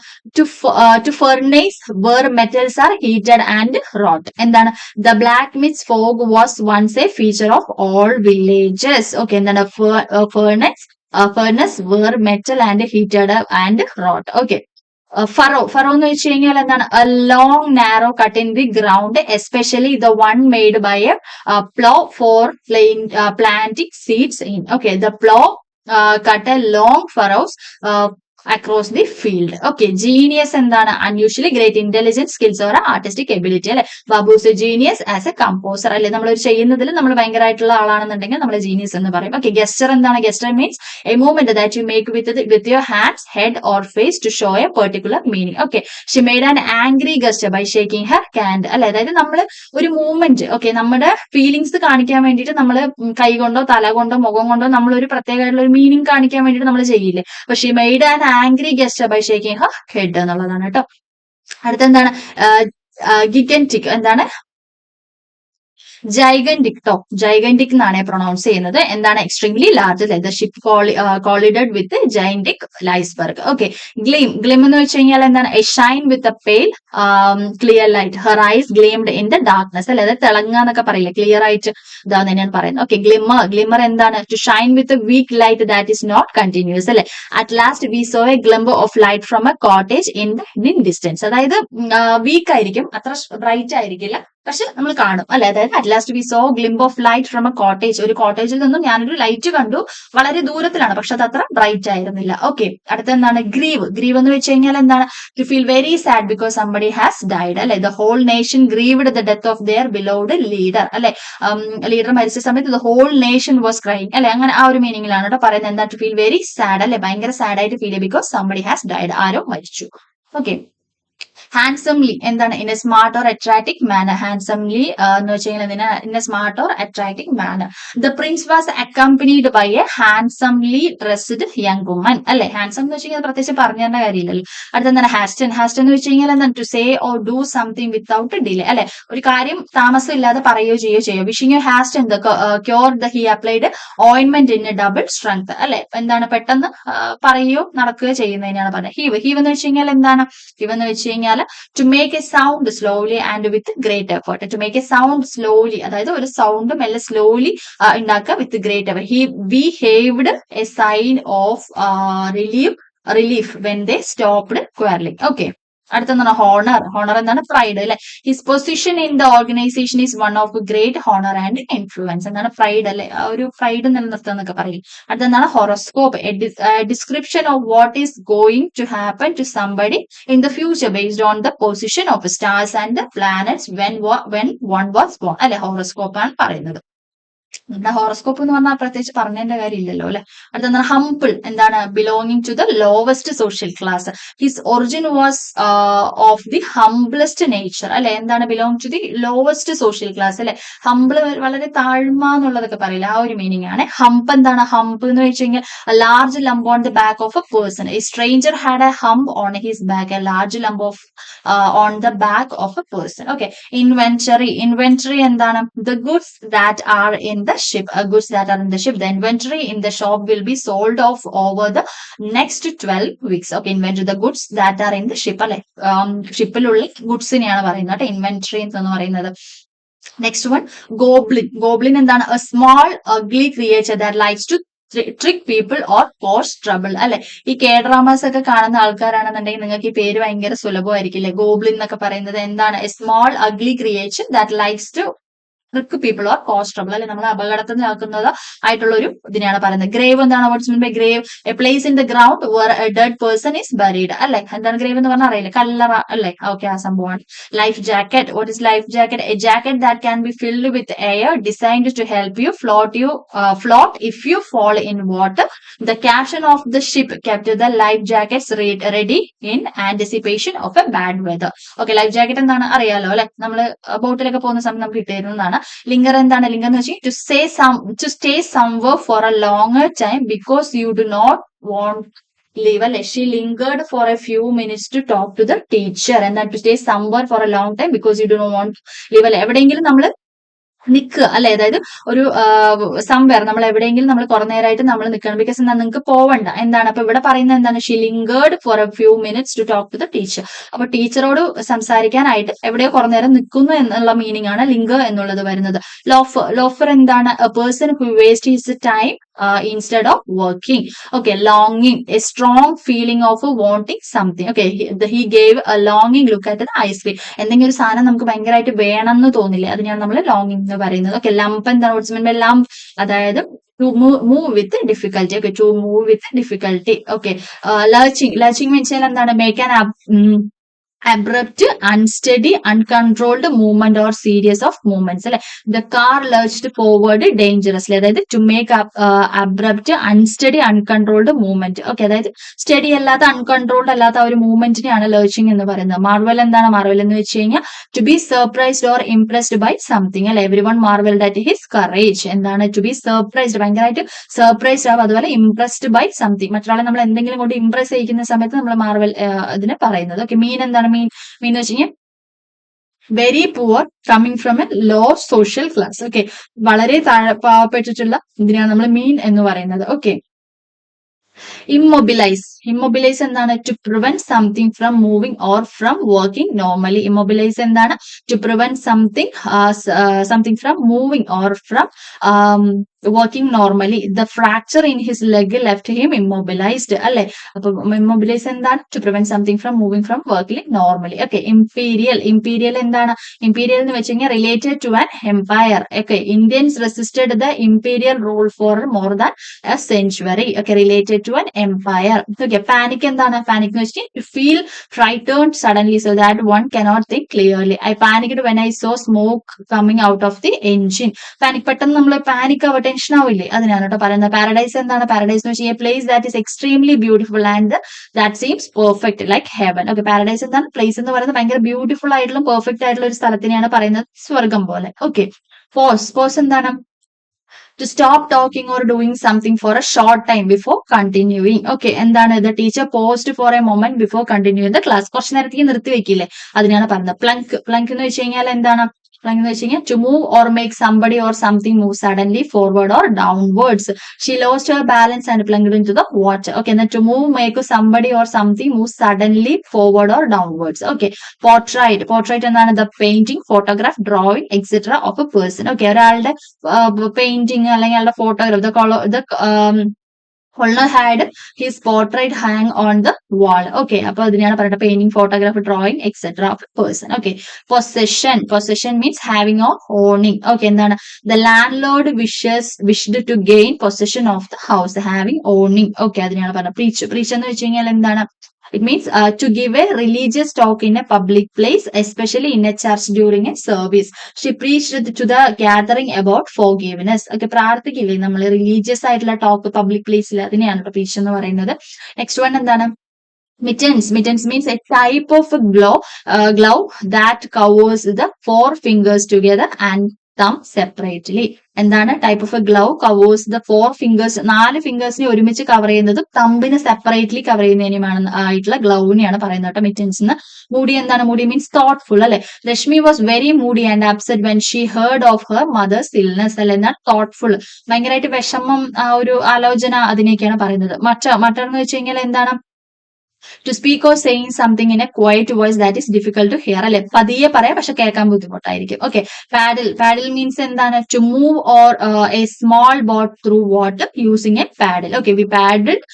To furnace where metals are heated and wrought. എന്താണ്? The black mist fog was once a feature of all villages. Okay, എന്താണ്? Furnace where metal and heated and wrought. Okay, furrow എന്ന് വെച്ച് കഴിഞ്ഞാൽ എന്താണ്? A long narrow cut in the ground, especially the one made by a plough for planting seeds in. Okay, the plough cut a long furrows across the field. Okay, genius എന്താണ്? unusually great intelligence, skills or artistic ability അല്ലെ. Babu's genius as A composer അല്ലെ. നമ്മൾ ചെയ്യുന്നതിൽ നമ്മൾ ഭയങ്കരമായിട്ടുള്ള ആളാണെന്നുണ്ടെങ്കിൽ നമ്മൾ ജീനിയസ് എന്ന് പറയും. ഓക്കെ, ഗെസ്റ്റർ എന്താണ്? Gesture means a movement that you make with your hands, head or face to show a particular meaning. Okay, she made an angry gesture by shaking her hand അല്ലെ. അതായത് നമ്മൾ ഒരു മൂവ്മെന്റ്, ഓക്കെ, നമ്മുടെ ഫീലിങ്സ് കാണിക്കാൻ വേണ്ടിയിട്ട് നമ്മൾ കൈ കൊണ്ടോ തല കൊണ്ടോ മുഖം കൊണ്ടോ നമ്മൾ ഒരു പ്രത്യേകമായിട്ടുള്ള ഒരു മീനിങ് കാണിക്കാൻ വേണ്ടിയിട്ട് നമ്മൾ ചെയ്യില്ലേ. അപ്പൊ she made an angry gesture by shaking her head എന്നുള്ളതാണ് കേട്ടോ. അടുത്തെന്താണ്? ഗിഗന്റിക്. എന്താണ്? ജൈഗന്റിക് ട്ടോ. ജൈഗന്റിക് എന്നാണ് പ്രൊണൗൺസ് ചെയ്യുന്നത്. എന്താണ്? Extremely large. The ship collided with gigantic iceberg. Okay, gleam എന്ന് വെച്ച് കഴിഞ്ഞാൽ എന്താണ്? A shine with a pale clear light. Her eyes gleamed in the darkness അല്ലെ. അതായത് തിളങ്ങാന്നൊക്കെ പറയില്ലേ, ക്ലിയർ ആയിട്ട് ഇതാന്ന് തന്നെയാണ് പറയുന്നത്. ഓക്കെ, ഗ്ലിമ്മർ എന്താണ്? To shine with a weak light that is not continuous അല്ലെ. At last we saw a glimmer of light from a cottage in distance. അതായത് വീക്ക് ആയിരിക്കും, അത്ര ബ്രൈറ്റ് ആയിരിക്കില്ല, പക്ഷെ നമ്മൾ കാണും അല്ലെ. അതായത് at last we saw glimpse of light from a cottage. ഒരു കോട്ടേജിൽ നിന്നും ഞാനൊരു ലൈറ്റ് കണ്ടു, വളരെ ദൂരത്തിലാണ്, പക്ഷെ അത് അത്ര ബ്രൈറ്റ് ആയിരുന്നില്ല. ഓക്കെ, അടുത്ത എന്താണ്? ഗ്രീവ് എന്ന് വെച്ച് കഴിഞ്ഞാൽ എന്താണ്? To feel very sad because somebody has died അല്ലെ. The whole nation grieved the death of their beloved leader അല്ലെ. ലീഡർ മരിച്ച സമയത്ത് the whole nation was crying അല്ലെ. അങ്ങനെ ആ ഒരു മീനിങ്ങിലാണ് കേട്ടോ പറയുന്നത്. എന്താ? ടു ഫീൽ വെരി സാഡ് അല്ലെ, ഭയങ്കര സാഡ് ആയിട്ട് ഫീൽ ചെയ്യും ബിക്കോസ് സംബഡി ഹാസ് ഡൈഡ്, ആരോ മരിച്ചു. ഓക്കെ, ഹാൻഡ്സംലി എന്താണ്? In a smart or attractive manner. Handsomely എന്ന് വെച്ച് കഴിഞ്ഞാൽ in a smart or attractive manner. The prince was accompanied by a handsomely dressed young woman അല്ലെ. ഹാൻഡ്സം എന്ന് വെച്ച് കഴിഞ്ഞാൽ പ്രത്യേകിച്ച് പറഞ്ഞു തരേണ്ട കാര്യമില്ലല്ലോ. അടുത്തെന്താണ്? ഹാസ്റ്റൻ എന്ന് വെച്ച് കഴിഞ്ഞാൽ എന്താണ്? To say or do something without delay അല്ലെ. ഒരു കാര്യം താമസം ഇല്ലാതെ പറയുകയോ ചെയ്യോ. Wishing you hasten the cure the he applied ഓയിൻമെന്റ് ഇൻ എ ഡബിൾ സ്ട്രെങ്ത് അല്ലെ. എന്താണ്? പെട്ടെന്ന് പറയുകയോ നടക്കുകയോ ചെയ്യുന്നതിനാണ് പറയുന്നത്. ഹീവ് എന്ന് വെച്ച് കഴിഞ്ഞാൽ എന്താണ്? ഹീവ് എന്ന് വെച്ച് കഴിഞ്ഞാൽ to make a sound slowly and with great effort. To make a sound slowly, അതായത് ഒരു സൗണ്ട് മെല്ലെ സ്ലോലി ഉണ്ടാക്കുക with great effort. He behaved a sign of relief when they stopped quarreling. Okay, അടുത്തെന്താണ്? ഹോണർ എന്താണ്? പ്രൈഡ് അല്ലെ. His position in the organisation is one of great honour and influence. എന്താണ്? പ്രൈഡ് അല്ലെ, ഒരു പ്രൈഡ് നിലനിർത്തുക എന്നൊക്കെ പറയും. അടുത്തെന്താണ്? Horoscope, a description of what is going to happen to somebody in the future based on the position of stars and the planets when one was born അല്ലെ. ഹോറോസ്കോപ്പ് ആണ് പറയുന്നത്. നമ്മുടെ ഹോറോസ്കോപ്പ് എന്ന് പറഞ്ഞാൽ പ്രത്യേകിച്ച് പറഞ്ഞതിന്റെ കാര്യമില്ലല്ലോ അല്ലെ. അടുത്തെന്താണ്? ഹംപിൾ. എന്താണ്? Belonging to the lowest social class. His origin was of the humblest nature അല്ലെ. എന്താണ്? Belong to the lowest social class അല്ലെ. ഹംബിള് വളരെ താഴ്മ എന്നുള്ളതൊക്കെ പറയില്ല, ആ ഒരു മീനിങ് ആണ്. ഹംപ് എന്താണ്? ഹംപ് എന്ന് വെച്ച് കഴിഞ്ഞാൽ large lump on the back of a person. A stranger had a hump on his back. A large lump of on the back of a person. Okay, inventory എന്താണ്? The goods that are in the ship, goods that are in the ship. The inventory in the shop will be sold off over the next 12 weeks. Okay, inventory, the goods that are in the ship അല്ലെ. ഷിപ്പിലുള്ള ഗുഡ്സിനെയാണ് പറയുന്നത് ഇൻവെന്ററി എന്ന് പറയുന്നത്. നെക്സ്റ്റ് വൺ, ഗോബ്ലിൻ എന്താണ്? A small ugly creature that likes to trick people or cause trouble അല്ലെ. ഈ ഡ്രാമാസ് ഒക്കെ കാണുന്ന ആൾക്കാരാണെന്നുണ്ടെങ്കിൽ നിങ്ങൾക്ക് ഈ പേര് ഭയങ്കര സുലഭമായിരിക്കില്ലേ. ഗോബ്ലിൻ എന്നൊക്കെ പറയുന്നത് എന്താണ്? A small ugly creature that likes to Rick people or cost trouble അല്ലെ, നമ്മൾ അപകടത്തിൽ നിൽക്കുന്നത് ആയിട്ടുള്ള ഒരു ഇതിനെയാണ് പറയുന്നത്. ഗ്രേവ് എന്താണ്? What's mean by grave? A place in the ground where a dead person is buried അല്ലെ. എന്താണ് ഗ്രേവ് എന്ന് പറഞ്ഞാൽ അറിയില്ല, കല്ലറ അല്ലെ. ഓക്കെ, ആ സംഭവമാണ്. Life jacket, what is life jacket? A jacket that can be filled with air designed to help you float if you fall in water. The captain of the ship kept the life jackets ready in anticipation of a bad weather. Okay, life jacket എന്താണ് അറിയാലോ അല്ലെ, നമ്മള് ബോട്ടിലൊക്കെ പോകുന്ന സമയത്ത് നമുക്ക് കിട്ടിയിരുന്നതാണ്. ലിംഗർ എന്താണ്? ലിംഗർ എന്ന് വെച്ചാൽ to stay somewhere for a longer time because you do not want leave അല്ലെ. She lingered for a few minutes to talk to the teacher. എന്താണ്? To stay somewhere for a long time because you do not want leave അല്ലെ. എവിടെയെങ്കിലും നമ്മൾ നിൽക്കുക അല്ലെ, അതായത് ഒരു സംവെയർ നമ്മൾ എവിടെയെങ്കിലും നമ്മൾ കുറെ നേരമായിട്ട് നമ്മൾ നിൽക്കണം. ബിക്കോസ് എന്താ, നിങ്ങൾക്ക് പോവണ്ട എന്താണ്. അപ്പൊ ഇവിടെ പറയുന്നത് എന്താണ്? She lingered for a few minutes to talk to the teacher. അപ്പൊ ടീച്ചറോട് സംസാരിക്കാനായിട്ട് എവിടെയോ കുറെ നേരം നിൽക്കുന്നു എന്നുള്ള മീനിങ് ആണ് ലിംഗർ എന്നുള്ളത് വരുന്നത്. ലോഫർ എന്താണ്? A person who waste his time instead of working. Okay, longing, a strong feeling of wanting something. Okay, he gave a longing look at the ice cream. എന്തെങ്കിലും ഒരു സാധനം നമുക്ക് ഭയങ്കരമായിട്ട് വേണം എന്ന് തോന്നില്ലേ, അതിനാണ് നമ്മൾ ലോങ്ങിങ് എന്ന് പറയുന്നത്. ഓക്കെ, ലംപ് എന്താണ്? What's mean by lump? അതായത് to move with difficulty. Okay, to move with difficulty. Okay, lurching വെച്ചാൽ എന്താണ്? Make an abrupt, unsteady, uncontrolled movement or series of movements അല്ലെ. The car lurched forward dangerously. അതായത് to make abrupt, unsteady, uncontrolled movement. Okay, അതായത് സ്റ്റഡി അല്ലാത്ത അൺകൺട്രോൾഡ് അല്ലാത്ത ഒരു മൂവ്മെന്റിനെയാണ് ലർച്ചിങ് എന്ന് പറയുന്നത്. മാർവൽ എന്താണ്? മാർവൽ എന്ന് വെച്ച് കഴിഞ്ഞാൽ to be surprised or impressed by something അല്ലെ. Every one marvelled at his courage. എന്താണ്? ടു ബി സർപ്രൈസ്ഡ്, ഭയങ്കരമായിട്ട് സർപ്രൈസ്ഡ് ആവും. അതുപോലെ ഇംപ്രസ്ഡ് ബൈ സംതിങ്, മറ്റൊരാളെ നമ്മൾ എന്തെങ്കിലും കൊണ്ട് ഇംപ്രസ് ചെയ്യിക്കുന്ന സമയത്ത് നമ്മൾ മാർവൽ ഇതിനെ പറയുന്നത്. ഓക്കെ, മീൻ എന്താണ്? മീൻ എന്ന് വെച്ച് കഴിഞ്ഞാൽ very poor, coming from a low social class. Okay, വളരെ പാവപ്പെട്ടിട്ടുള്ള ഇതിനാണ് നമ്മൾ മീൻ എന്ന് പറയുന്നത്. ഓക്കെ, ഇമ്മൊബിലൈസ് എന്താണ്? To prevent something from moving or from working normally. Immobilise എന്താണ്? To prevent something from moving or from working normally. The fracture in his leg left him immobilised അല്ലെ. അപ്പൊ ഇമ്മൊബിലൈസ് എന്താണ്? To prevent something from moving from working normally. Okay, imperial എന്താണ്? ഇംപീരിയൽ എന്ന് വെച്ച് കഴിഞ്ഞാൽ related to an empire. Okay, Indians resisted the imperial rule for more than a century. Okay, related to an empire. Okay, panic എന്താണ്? പാനിക് എന്ന് വെച്ചാൽ to feel frightened suddenly so that one cannot think clearly. I panicked when I saw smoke coming out of the engine. Panic, പെട്ടെന്ന് നമ്മൾ പാനിക് ആവട്ടെ, ടെൻഷൻ ആവില്ലേ, അതിനാണ് കേട്ടോ പറയുന്നത്. പാരഡൈസ് എന്താണ്? പാരഡൈസ് എന്ന് വെച്ചാൽ A place that is extremely beautiful and that seems perfect like heaven. Okay, paradise എന്താണ്? പ്ലേസ് എന്ന് പറയുന്നത് ഭയങ്കര ബ്യൂട്ടിഫുൾ ആയിട്ടുള്ള പെർഫെക്റ്റ് ആയിട്ടുള്ള ഒരു സ്ഥലത്തിനെയാണ് പറയുന്നത് സ്വർഗം പോലെ. ഓക്കെ, പോസ് എന്താണ്? to stop talking or doing something for a short time before continuing. Okay, എന്താണ്? The teacher paused for a moment before continuing the class. കുറച്ച് നേരത്തേക്ക് നിർത്തി വെക്കില്ലേ, അതിനാണ് പറയുന്നത്. പ്ലങ്ക് എന്ന് വെച്ച് കഴിഞ്ഞാൽ എന്താണ്? പ്ലങ്ക് എന്ന് വെച്ച് കഴിഞ്ഞാൽ to move or make somebody or something move suddenly forward or downwards. She lost her balance and plunged into the water. Okay, then to move, make somebody or something move suddenly forward or downwards. Okay, portrait എന്താണ്? The painting, photograph, drawing, etc. of a person. Okay, ഒരാളുടെ പെയിന്റിങ് അല്ലെങ്കിൽ അയാളുടെ photograph Holner had his portrait hang on the wall. Okay, അപ്പൊ അതിനെയാണ് പറയുന്നത് painting, photograph, drawing etcetera of a person. Okay, possession means having or owning. Okay, എന്താണ്? The landlord wished to gain possession of the house, having owning. Okay, അതിനെയാണ് പറയുന്നത് പ്രീച്ച് എന്ന് വെച്ച് കഴിഞ്ഞാൽ എന്താണ്? It means to give a religious talk in a public place, especially in a church during a service. She preached to the gathering about forgiveness. Okay, പ്രാർത്ഥിക്കില്ലേ നമ്മൾ റിലീജിയസ് ആയിട്ടുള്ള ടോക്ക് പബ്ലിക് പ്ലേസിൽ, അതിനെയാണ് preach എന്ന് പറയുന്നത്. നെക്സ്റ്റ് വൺ എന്താണ്? Mittens means a type of a glove that covers the four fingers together and thumb separately. എന്താണ്? Type of A glove covers the 4 fingers, 4 ഫിംഗേഴ്സിനെ ഒരുമിച്ച് കവർ ചെയ്യുന്നതും തമ്പിനെ സെപ്പറേറ്റ്ലി കവർ ചെയ്യുന്നതിനുമാണ് ആയിട്ടുള്ള ഗ്ലൗവിനെയാണ് പറയുന്നത് കേട്ടോ മിറ്റൻസ് എന്ന്. മൂഡി എന്താണ്? മൂഡി മീൻസ് തോട്ട്ഫുൾ അല്ലെ. Rashmi was very moody and upset when she heard of her mother's illness അല്ലെ. എന്നാൽ തോട്ട്ഫുൾ, ഭയങ്കരമായിട്ട് വിഷമം, ഒരു ആലോചന, അതിനെയൊക്കെയാണ് പറയുന്നത്. മറ്റൊന്ന് വെച്ച് കഴിഞ്ഞാൽ എന്താണ്? To speak or saying something in a quiet voice that is difficult to hear അല്ലെ. പതിയെ പറയാം, പക്ഷെ കേൾക്കാൻ ബുദ്ധിമുട്ടായിരിക്കും. ഓക്കെ, പാഡിൽ മീൻസ് എന്താണ്? To move or a small boat through water using a paddle. Okay, we paddled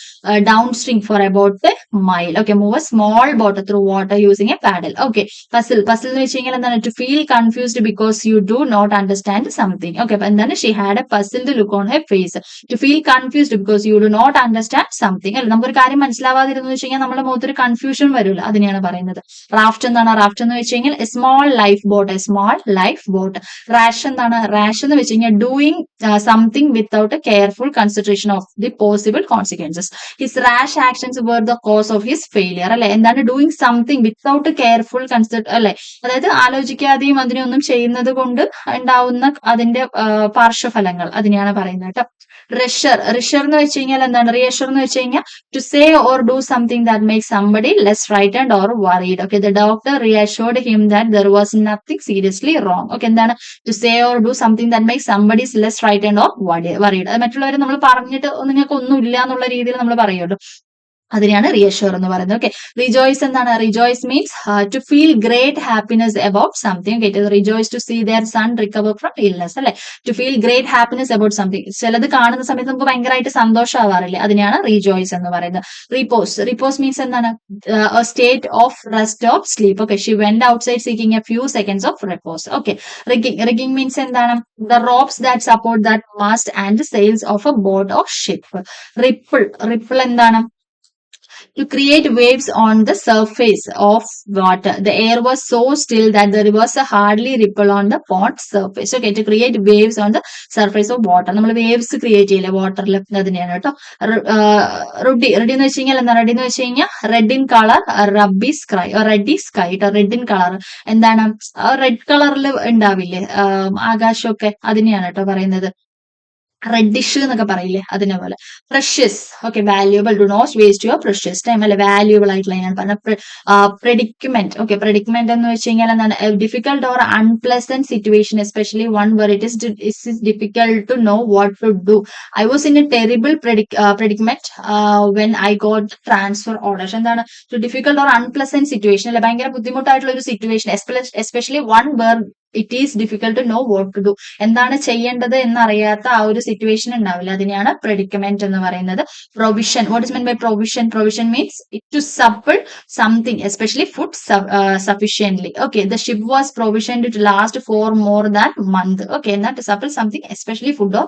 downstream for about mile. Okay, move a small boat through water using a paddle. Okay, puzzle എന്ന് വെച്ച് കഴിഞ്ഞാൽ എന്താണ്? To feel confused because you do not understand something. Okay, അപ്പൊ എന്താണ്? She had a puzzled look on her face. To feel confused because you do not understand something. അല്ലെ, നമുക്കൊരു കാര്യം മനസ്സിലാവാതിരുന്നു വെച്ച് കഴിഞ്ഞാൽ നമ്മുടെ മുഖത്തൊരു കൺഫ്യൂഷൻ വരില്ല, അതിനെയാണ് പറയുന്നത്. റാഫ്റ്റ് എന്താണ്? റാഫ്റ്റ് എന്ന് വെച്ച് കഴിഞ്ഞാൽ A small life boat, A small life boat. Rash എന്താണ്? റാഷ് എന്ന് വെച്ച് കഴിഞ്ഞാൽ doing something without A careful consideration of the possible consequences. His rash actions were the cause of his failure. അല്ലെ, എന്താണ്? Doing something without careful consider അല്ലെ, അതായത് ആലോചിക്കാതെയും അതിനൊന്നും ചെയ്യുന്നത് കൊണ്ട് ഉണ്ടാവുന്ന അതിന്റെ പാർശ്വഫലങ്ങൾ, അതിനെയാണ് പറയുന്നത് കേട്ടോ. റിഷർ എന്ന് വെച്ച് കഴിഞ്ഞാൽ എന്താണ്? റിയഷർ എന്ന് വെച്ച് കഴിഞ്ഞാൽ to say or do something that make somebody less frightened or worried. Okay, the doctor reassured him that there was nothing seriously wrong. Okay, എന്താണ്? To say or do something that make somebody less frightened or worried. അത് മറ്റുള്ളവർ നമ്മൾ പറഞ്ഞിട്ട് നിങ്ങൾക്ക് ഒന്നും ഇല്ല എന്നുള്ള രീതിയിൽ നമ്മൾ പറയുമല്ലോ, അതിനെയാണ് റിയഷ്യൂർ എന്ന് പറയുന്നത്. ഓക്കെ, റിജോയ്സ് എന്താണ്? Rejoice means to feel great happiness about something. Okay, rejoice to see their son recover from illness. അല്ലെ, to feel great happiness about something. ചിലത് കാണുന്ന സമയത്ത് നമുക്ക് ഭയങ്കരമായിട്ട് സന്തോഷമാവാറില്ലേ, അതിനെയാണ് റിജോയ്സ് എന്ന് പറയുന്നത്. റിപ്പോസ് മീൻസ് എന്താണ്? State of rest of sleep. Okay, she went outside seeking a few seconds of repose. Okay, rigging means എന്താണ്? The ropes that support that mast and sails of a boat or ship. Ripple എന്താണ്? To create waves on the surface of water. The air was so still that there was a hardly ripple on the pond surface. Okay, to create waves on the surface of water. നമ്മൾ waves create ചെയ്യില്ലേ വാട്ടറിൽ, അതിനെയാണ് കേട്ടോ. റെഡി എന്ന് വെച്ച് കഴിഞ്ഞാൽ എന്താ? റെഡി എന്ന് വെച്ച് കഴിഞ്ഞാൽ റെഡ് ഇൻ കളർ, റബ്ബി സ്കൈ, റെഡി സ്കൈ കേട്ടോ. റെഡ് ഇൻ കളർ എന്താണ്? റെഡ് കളറിൽ ഉണ്ടാവില്ലേ ആകാശമൊക്കെ, അതിനെയാണ് കേട്ടോ പറയുന്നത്. റെഡിഷ് എന്നൊക്കെ പറയില്ലേ, അതിനെ പോലെ. Precious. Okay, valuable. Do not waste your precious time. അല്ലെ, വാല്യൂബിൾ ആയിട്ടുള്ള ഞാൻ പറഞ്ഞ. പ്രെഡിക്മെന്റ്. ഓക്കെ, പ്രെഡിക്മെന്റ് എന്ന് വെച്ച് കഴിഞ്ഞാൽ എന്താണ്? Difficult or unpleasant situation, especially one where it is difficult to know what to do. I was in a terrible predicament when I got transfer order. എന്താണ്? ഡിഫിക്കൽട്ട് ഓർ അൺപ്ലസന്റ് സിറ്റുവേഷൻ, അല്ലെ, ഭയങ്കര ബുദ്ധിമുട്ടായിട്ടുള്ള ഒരു situation, especially one where it is difficult to know what to do. എന്താണ് ചെയ്യേണ്ടത് എന്നറിയാത്ത ആ ഒരു സിറ്റുവേഷൻ ഉണ്ടാവില്ല, അതിനെയാണ് പ്രെഡിക്കമെന്റ് എന്ന് പറയുന്നത്. Provision. What is mean by provision? Provision means to supply something, especially food sufficiently. Okay, the ship was provisioned to last for more than month. Okay, എന്നാൽ to supple something, especially food or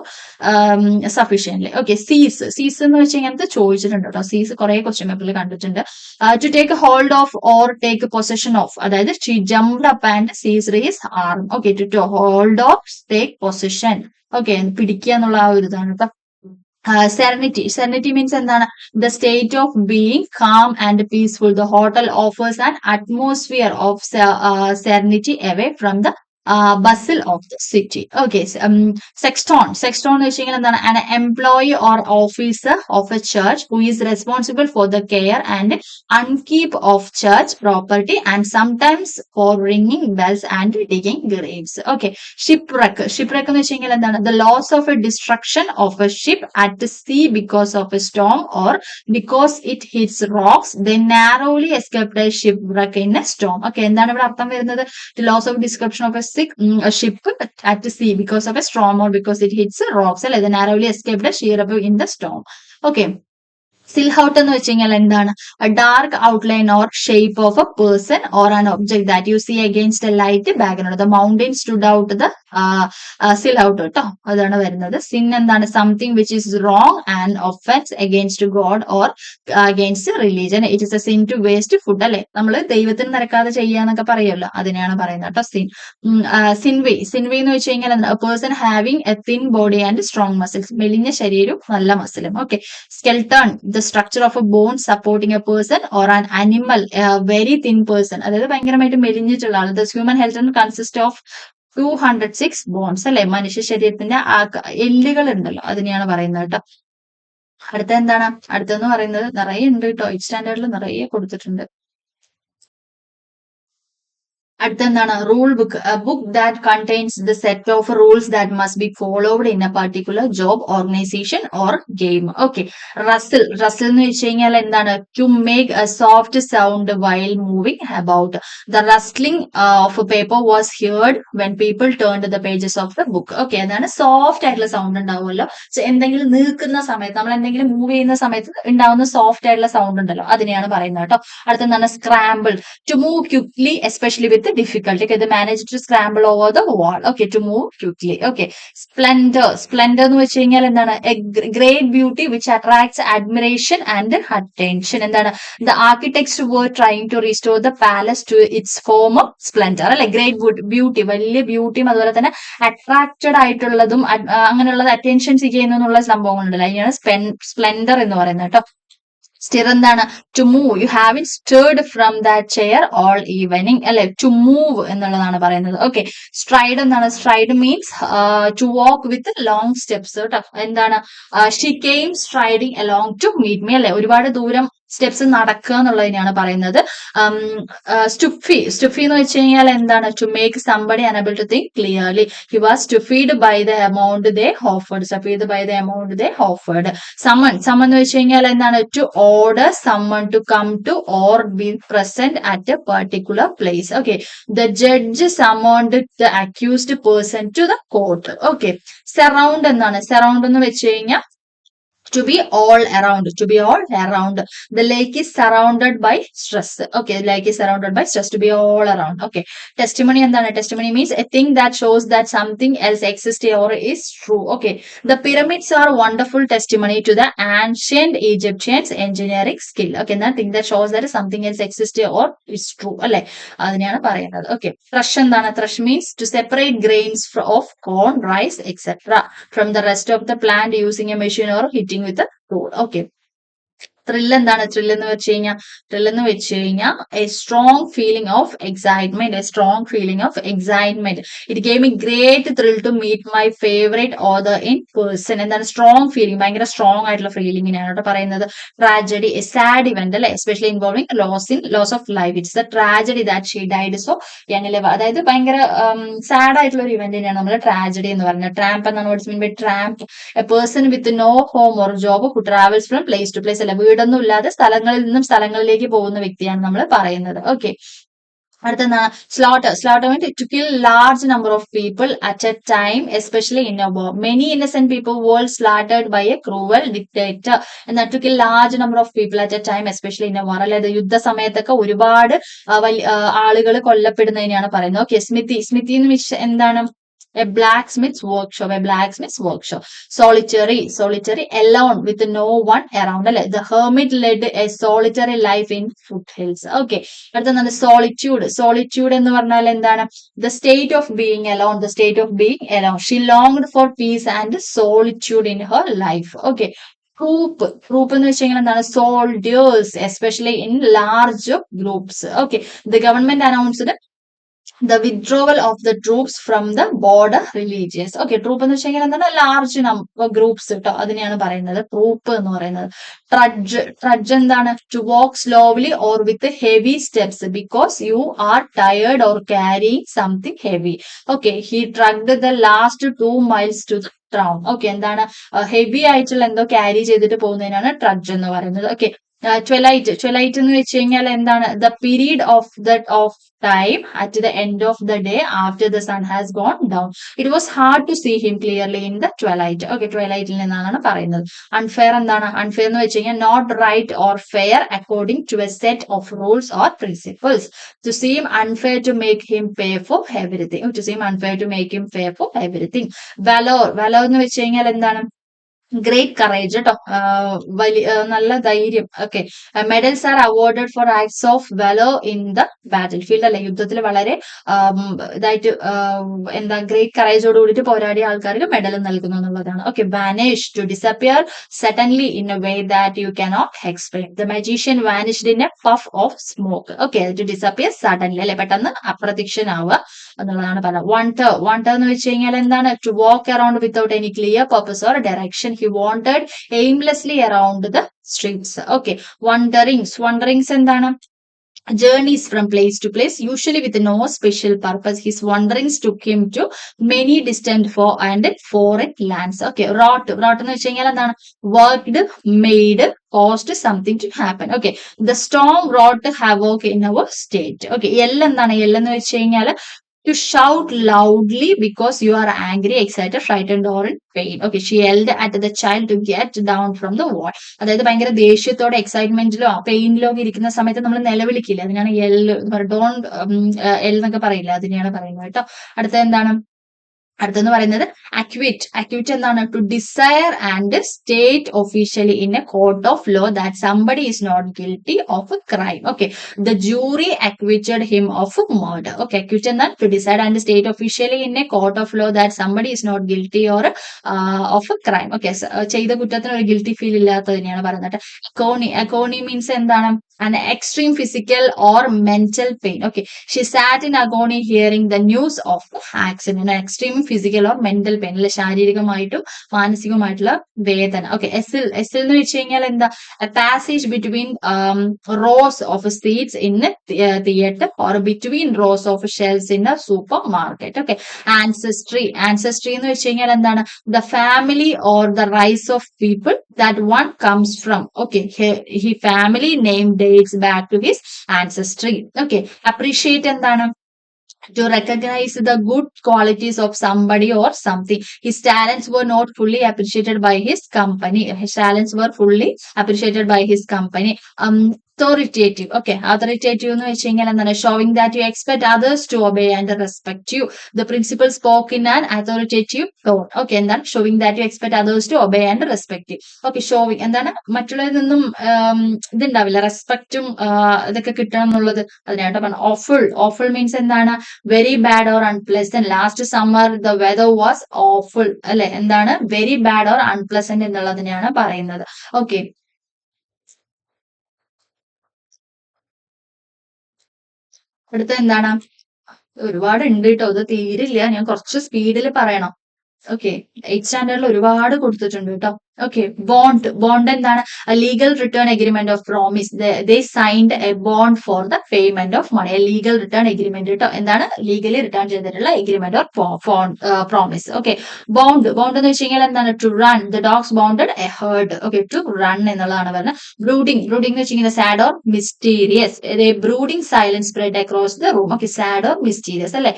sufficiently. Okay, seize എന്ന് വെച്ച് കഴിഞ്ഞാൽ ചോദിച്ചിട്ടുണ്ട് കേട്ടോ. സീസ് കുറെ ക്വസ്റ്റ്യൻ പേപ്പറിൽ കണ്ടിട്ടുണ്ട്. To take a hold of or take possession of, അതായത് she jumped up and seized his arm. Okay, to hold of, take possession. Okay, പിടിക്കുക എന്നുള്ള ആ ഒരു ഇതാണ് കേട്ടോ. Serenity means എന്താണ്? The state of being calm and peaceful. The hotel offers an atmosphere of serenity away from the bustle of the city. Okay, sexton എന്ന് വെച്ച് കഴിഞ്ഞാൽ എന്താണ്? An employee or officer of a church who is responsible for the care and upkeep of church property and sometimes for ringing bells and digging graves. Okay, shipwreck എന്ന് വെച്ച് കഴിഞ്ഞാൽ എന്താണ്? The loss of a destruction of a ship at sea because of a storm or because it hits rocks. They narrowly escaped a shipwreck in a storm. Okay, എന്താണ് ഇവിടെ അർത്ഥം വരുന്നത്? The loss of destruction of a ship at sea because of a storm or because it hits rocks. അല്ലെ, they narrowly escaped a shipwreck in the storm. Okay, silhouette എന്ന് വെച്ച് കഴിഞ്ഞാൽ എന്താണ്? A dark outline or shape of a person or an object that you see against a light background. The mountain stood out the silhouette കേട്ടോ, അതാണ് വരുന്നത്. Sin എന്താണ്? Something which is wrong and offense against God or against religion. It is a sin to waste food. അല്ലെ, നമ്മൾ ദൈവത്തിന് നിരക്കാതെ ചെയ്യാന്നൊക്കെ പറയുമല്ലോ, അതിനെയാണ് പറയുന്നത് കേട്ടോ. സിൻവേ എന്ന് വെച്ച് കഴിഞ്ഞാൽ a person having a thin body and strong muscles. മെലിഞ്ഞ ശരീരവും നല്ല മസിലും. ഓക്കെ, skeleton, the structure of a bone supporting a person or an animal, a very thin person, അതായത് ഭയങ്കരമായിട്ട് മെലിഞ്ഞിട്ടുള്ള ആൾ. The human skeleton consists of 206 bones. അല്ലെ, മനുഷ്യ ശരീരത്തിന്റെ എല്ലുകൾ ഉണ്ടല്ലോ, അതിനെയാണ് പറയുന്നത് കേട്ടോ. അടുത്ത എന്താണ്? അടുത്തെന്ന് പറയുന്നത് നിറയെ ഉണ്ട് കേട്ടോ, 8th സ്റ്റാൻഡേർഡിൽ നിറയെ കൊടുത്തിട്ടുണ്ട്. അടുത്തെന്താണ് rule book, a book that contains the set of rules that must be followed in a particular job organisation or game. Okay, rustle rustle എന്ന് വെച്ച് കഴിഞ്ഞാൽ എന്താണ്? To make a soft sound while moving about. The rustling of paper was heard when people turn the pages of the book. Okay, അതാണ് സോഫ്റ്റ് ആയിട്ടുള്ള സൗണ്ട് ഉണ്ടാവുമല്ലോ. എന്തെങ്കിലും നീക്കുന്ന സമയത്ത്, നമ്മൾ എന്തെങ്കിലും മൂവ് ചെയ്യുന്ന സമയത്ത് ഉണ്ടാവുന്ന സോഫ്റ്റ് ആയിട്ടുള്ള സൗണ്ട് ഉണ്ടല്ലോ, അതിനെയാണ് പറയുന്നത് കേട്ടോ. അടുത്തെന്താണ്? Scramble, to move quickly, especially with the difficulty. Okay, they manage to scramble over the wall. Okay, to move quickly. Okay, splendor, splendor എന്ന് വെച്ച് കഴിഞ്ഞാൽ എന്താണ്? A great beauty which attracts admiration and attention. എന്താണ്? The architects were trying to restore the palace to its former splendor. അല്ലെ, ഗ്രേറ്റ് ബ്യൂട്ടി, വലിയ ബ്യൂട്ടിയും അതുപോലെ തന്നെ അട്രാക്റ്റഡ് ആയിട്ടുള്ളതും അങ്ങനെയുള്ളത് അറ്റൻഷൻ സീക്ക് ചെയ്യുന്നുള്ള സംഭവങ്ങളുണ്ടല്ലോ, അതിനാണ് സ്പ്ലെൻഡർ എന്ന് പറയുന്നത് കേട്ടോ. സ്റ്റിർ എന്താണ്? To move, you have stirred from that chair all evening. അല്ലെ, ടു മൂവ് എന്നുള്ളതാണ് പറയുന്നത്. ഓക്കെ, സ്ട്രൈഡ് എന്താണ്? Stride means to walk with long steps കേട്ടോ. എന്താണ്? She came striding along to meet me. അല്ലെ, ഒരുപാട് ദൂരം സ്റ്റെപ്സ് നടക്കുക എന്നുള്ളതിനെയാണ് പറയുന്നത്. സ്റ്റുഫി എന്ന് വെച്ച് കഴിഞ്ഞാൽ എന്താണ്? To make somebody unable to think clearly. He was stupefied by the amount they offered. Stupefied by the amount they offered. Summon എന്ന് വെച്ച് കഴിഞ്ഞാൽ എന്താണ്? To order someone to come to or be present at a particular place. Okay, the judge summoned the accused person to the court. Okay, surround എന്താണ്? surround എന്ന് വെച്ച് കഴിഞ്ഞാൽ to be all around, to be all around. The lake is surrounded by stress. Okay, lake is surrounded by stress, to be all around. Okay, testimony എന്താണ്? testimony means a thing that shows that something else exists or is true. Okay, the pyramids are wonderful testimony to the ancient Egyptians engineering skill. Okay, that thing that shows that something else exists or is true. അല്ലെ, അതിനെയാണ് പറയുന്നത്. Okay, thresh എന്താണ്? thresh means to separate grains of corn, rice, etc. from the rest of the plant using a machine or hitting with a tool. Okay, thrill എന്താണ്? ത്രില്ല് എന്ന് വെച്ച് കഴിഞ്ഞാൽ a strong feeling of excitement, a strong feeling of excitement. It gave me great thrill to meet my favourite author in person. എന്താണ്? സ്ട്രോങ് ഫീലിംഗ്, ഭയങ്കര സ്ട്രോങ് ആയിട്ടുള്ള ഫീലിംഗിനാണ് കേട്ടോ പറയുന്നത്. ട്രാജഡി, എ സാഡ് ഇവന്റ് അല്ലെ, especially involving loss of life. It's the tragedy that she died so young. അതായത് ഭയങ്കര സാഡ് ആയിട്ടുള്ള ഒരു ഇവന്റിനെയാണ് നമ്മൾ ട്രാജഡി എന്ന് പറയുന്നത്. ട്രാംപ് എന്നാണ് what's mean by tramp? A person with no home or job who travels from place to place. അല്ലെ, വീടൊന്നും ഇല്ലാതെ സ്ഥലങ്ങളിൽ നിന്നും സ്ഥലങ്ങളിലേക്ക് പോകുന്ന വ്യക്തിയാണ് നമ്മൾ പറയുന്നത്. ഓക്കെ, അടുത്തെന്താണ്? Slaughter means to kill large number of people at a time, especially in a war. Many innocent people were slaughtered by a cruel dictator. എന്നാൽ to kill large number of people at a time, especially in a war. അല്ലാതെ യുദ്ധ സമയത്തൊക്കെ ഒരുപാട് ആളുകൾ കൊല്ലപ്പെടുന്നതിനെയാണ് പറയുന്നത്. ഓക്കെ, സ്മിത്തി എന്ന് വെച്ചാൽ എന്താണ്? a blacksmith's workshop, a blacksmith's workshop. Solitary, alone with no one around. അല്ലെ, the hermit led a solitary life in foothills. Okay, അടുത്താണ് solitude എന്ന് പറഞ്ഞാൽ എന്താണ്? the state of being alone, the state of being alone. She longed for peace and solitude in her life. Okay, troop എന്ന് വെച്ച് കഴിഞ്ഞാൽ എന്താണ്? soldiers, especially in large groups. Okay, the government announced the withdrawal of the troops from the border religions. Okay, troop എന്ന് വെച്ചാൽ എന്താണ്? ലാർജ് ഗ്രൂപ്പ്സ് കേട്ടോ, അതിനെയാണ് പറയുന്നത് ട്രൂപ്പ് എന്ന് പറയുന്നത്. ട്രഡ്ജ് എന്താണ്? To walk slowly or with heavy steps because you are tired or carrying something heavy. Okay, he trudged the last 2 miles to the town. Okay, എന്താണ്? ഹെവി ആയിട്ടുള്ള എന്തോ ക്യാരി ചെയ്തിട്ട് പോകുന്നതിനാണ് ട്രഡ്ജ് എന്ന് പറയുന്നത്. ഓക്കെ, ട്വലൈറ്റ് എന്ന് വെച്ച് കഴിഞ്ഞാൽ എന്താണ്? The period of time at the end of the day after the sun has gone down. It was hard to see him clearly in the twilight. Okay, twilight ൽ നിന്നാണ് പറയുന്നത്. unfair എന്താണ്? unfair എന്ന് വെച്ച് കഴിഞ്ഞാൽ not right or fair according to a set of rules or principles. To seem unfair to make him pay for everything. To seem unfair to make him pay for everything. valor എന്ന് വെച്ച് കഴിഞ്ഞാൽ എന്താണ്? ഗ്രേറ്റ് കറേജ് കേട്ടോ, നല്ല ധൈര്യം. Okay, medals are awarded for acts of valour in the battlefield. അല്ലെ, യുദ്ധത്തിൽ വളരെ ഇതായിട്ട് എന്താ ഗ്രേറ്റ് കറേജോട് കൂടിയിട്ട് പോരാടിയ ആൾക്കാർക്ക് മെഡൽ നൽകുന്നു എന്നുള്ളതാണ്. Okay, vanish, to disappear suddenly in a way that you cannot explain. The magician vanished in a puff of smoke. Okay, to disappear suddenly, അല്ലെ, പെട്ടെന്ന് അപ്രത്യക്ഷനാവുക എന്നുള്ളതാണ് പറയുന്നത്. വണ്ടർ എന്ന് വെച്ച് കഴിഞ്ഞാൽ എന്താണ്? To walk around without any clear purpose or direction. He wandered aimlessly around the streets. Okay, wanderings എന്താണ്? journeys from place to place, usually with no special purpose. His wanderings took him to many distant and foreign lands. Okay, wrought എന്ന് വെച്ച് കഴിഞ്ഞാൽ എന്താണ്? Worked, made, caused something to happen. Okay, the storm wrought havoc in our state. Okay, എന്താണ്? എന്ന് വെച്ച് കഴിഞ്ഞാൽ to shout loudly because you are angry, excited, frightened, or in pain. Okay, she yelled at the child to get down from the wall. അതായത് ഭയങ്കര ദേഷ്യത്തോടെ എക്സൈറ്റ്മെന്റിലോ പെയിനിലോ ഒക്കെ ഇരിക്കുന്ന സമയത്ത് നമ്മൾ നിലവിളിക്കില്ല, അതിനാണ് ഡോണ്ട് എൽ എന്നൊക്കെ പറയില്ല, അതിനെയാണ് പറയുന്നത് കേട്ടോ. അടുത്ത എന്താണ്? അടുത്തെന്ന് പറയുന്നത് അക്വിറ്റ് എന്താണ്? To decide and state officially in a court of law that somebody is not guilty of a crime. Okay, the jury acquitted him of murder. Okay, acquit എന്നാൽ to decide and state officially in a court of law that somebody is not guilty or of a crime. Okay, ചെയ്ത കുറ്റത്തിന് ഒരു ഗിൽറ്റി ഫീൽ ഇല്ലാത്തതിനെയാണ് പറയുന്നത്. അക്കോണി മീൻസ് എന്താണ്? an extreme physical or mental pain. Okay, she sat in agony hearing the news of the accident. An extreme physical or mental pain, അല്ലെ ശാരീരികമായിട്ടും മാനസികമായിട്ടുള്ള വേദന. ഓക്കെ, എസിൽ എന്ന് വെച്ച് കഴിഞ്ഞാൽ എന്താ? a passage between rows of seats in a theater or between rows of shelves in a supermarket. Okay, ancestry എന്ന് വെച്ച് കഴിഞ്ഞാൽ എന്താണ്? the family or the rise of people that one comes from. Okay, he family name dates back to his ancestry. Okay, appreciate എന്താണ്? to recognize the good qualities of somebody or something. His talents were not fully appreciated by his company. His talents were fully appreciated by his company. Authoritative. Okay, authoritative എന്ന് വെച്ച് കഴിഞ്ഞാൽ എന്താണ്? Showing that you expect others to obey and respect you. The principal spoke in an authoritative tone. Okay, എന്താണ്? Showing that you expect others to obey and respect you. Okay, showing എന്താണ്? മറ്റുള്ളവരിൽ നിന്നും ഇതുണ്ടാവില്ല, റെസ്പെക്റ്റും ഇതൊക്കെ കിട്ടണം എന്നുള്ളത് അതിനായിട്ട് പറഞ്ഞു. ഓഫുൾ മീൻസ് എന്താണ്? Very bad or unpleasant. Last summer the weather was awful, അല്ലെ? എന്താണ്? വെരി ബാഡ് ഓർ അൺപ്ലസന്റ് എന്നുള്ളതിനെയാണ് പറയുന്നത്. ഓക്കെ, അടുത്ത എന്താണ്? ഒരുപാട് ഉണ്ട് കേട്ടോ, ഇത് തീരില്ല, ഞാൻ കുറച്ച് സ്പീഡിൽ പറയണം. ഓക്കെ, 8th സ്റ്റാൻഡേർഡിൽ ഒരുപാട് കൊടുത്തിട്ടുണ്ട് കേട്ടോ. ഓക്കെ, ബോണ്ട് എന്താണ്? Legal written agreement of promise. They signed a bond for the payment of money. Legal written agreement കേട്ടോ. എന്താണ്? ലീഗലി റിട്ടേൺ ചെയ്തിട്ടുള്ള agreement of promise. Okay, bound എന്ന് വെച്ച് കഴിഞ്ഞാൽ എന്താണ്? To run. The dogs bounded a herd. Okay, to run എന്നുള്ളതാണ് പറയുന്നത്. ബ്രൂഡിംഗ് എന്ന് വെച്ച് കഴിഞ്ഞാൽ sad or mysterious. Brooding silence spread across the room. Okay, sad or mysterious, അല്ലെ?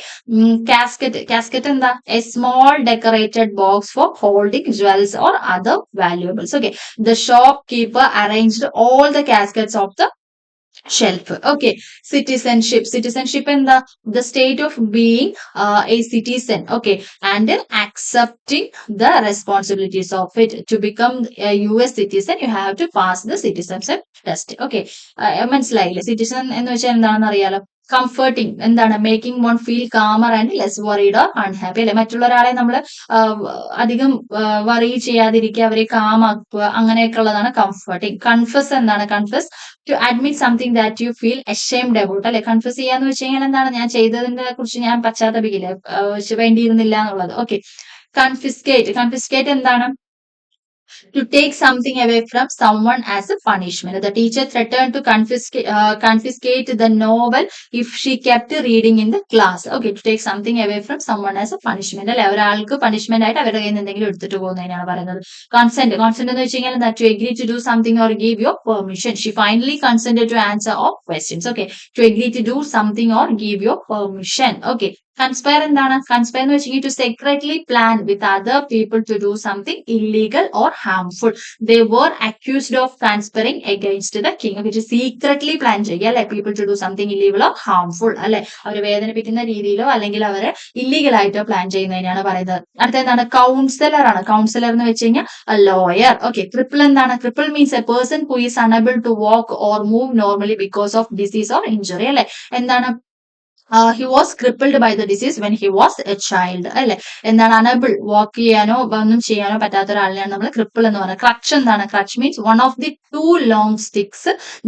കാസ്കറ്റ് എന്താ? A small decorated box for holding jewels or other valuables. Okay, the shopkeeper arranged all the caskets of the shelf. Okay, citizenship എന്താ? the state of being a citizen. Okay, and accepting the responsibilities of it. To become a US citizen you have to pass the citizenship test. Okay, മനസ്സിലായില്ലേ? സിറ്റിസൺ എന്ന് വെച്ചാൽ എന്താണെന്ന് അറിയാലോ. കംഫർട്ടിങ് എന്താണ്? Making one feel calmer and less worried or unhappy, അല്ലെ? മറ്റുള്ള ഒരാളെ നമ്മൾ അധികം വറി ചെയ്യാതിരിക്കുക, അവരെ കാമാക്കുക, അങ്ങനെയൊക്കെ ഉള്ളതാണ് കംഫർട്ടിങ്. കൺഫസ് എന്താണ്? Confess to admit something that you feel ashamed about, അല്ലെ? കൺഫസ് ചെയ്യാന്ന് വെച്ച് കഴിഞ്ഞാൽ എന്താണ്? ഞാൻ ചെയ്തതിനെ കുറിച്ച് ഞാൻ പശ്ചാത്തപിക്കില്ല, വേണ്ടിയിരുന്നില്ല എന്നുള്ളത്. ഓക്കെ, കൺഫിസ്കേറ്റ് എന്താണ്? to take something away from someone as a punishment. The teacher threatened to confiscate the novel if she kept reading in the class. Okay, to take something away from someone as a punishment. അല്ലെ? ഒരാൾക്ക് പണിഷ്മെന്റ് ആയിട്ട് അവരുടെ കയ്യിൽ നിന്ന് എന്തെങ്കിലും എടുത്തിട്ട് പോകുന്നതിനാണ് പറയുന്നത്. കൺസെന്റ് എന്ന് വെച്ച് കഴിഞ്ഞാൽ to agree to do something or give your permission. She finally consented to answer all questions. Okay, to agree to do something or give your permission. Okay, conspire എന്താണ്? കൺസ്പയർ എന്ന് വെച്ചിട്ടുണ്ടെങ്കിൽ to secretly plan with other people to do something illegal or harmful. They were accused of conspiring against the king. Okay, secretly plan ചെയ്യുക, അല്ലെ? People to do something illegal or harmful, അല്ലെ? അവരെ വേദനിപ്പിക്കുന്ന രീതിയിലോ അല്ലെങ്കിൽ അവരെ ഇല്ലീഗൽ ആയിട്ടോ പ്ലാൻ ചെയ്യുന്നതിനാണ് പറയുന്നത്. അടുത്ത എന്താണ്? കൗൺസിലർ ആണ്. കൗൺസിലർ എന്ന് വെച്ച് കഴിഞ്ഞാൽ ലോയർ. ഓക്കെ, ക്രിപ്പിൾ എന്താണ്? Cripple means a person who is unable to walk or move normally because of disease or injury, അല്ലെ? എന്താണ്? he was crippled by the disease when he was a child, അല്ലെ? എന്താണ്? അനബിൾ, വാക്ക് ചെയ്യാനോ ഒന്നും ചെയ്യാനോ പറ്റാത്ത ഒരാളിനെയാണ് നമ്മൾ ക്രിപ്പിൾ എന്ന് പറയുന്നത്. ക്രച്ച് എന്താണ്? Crutch means one of the two long sticks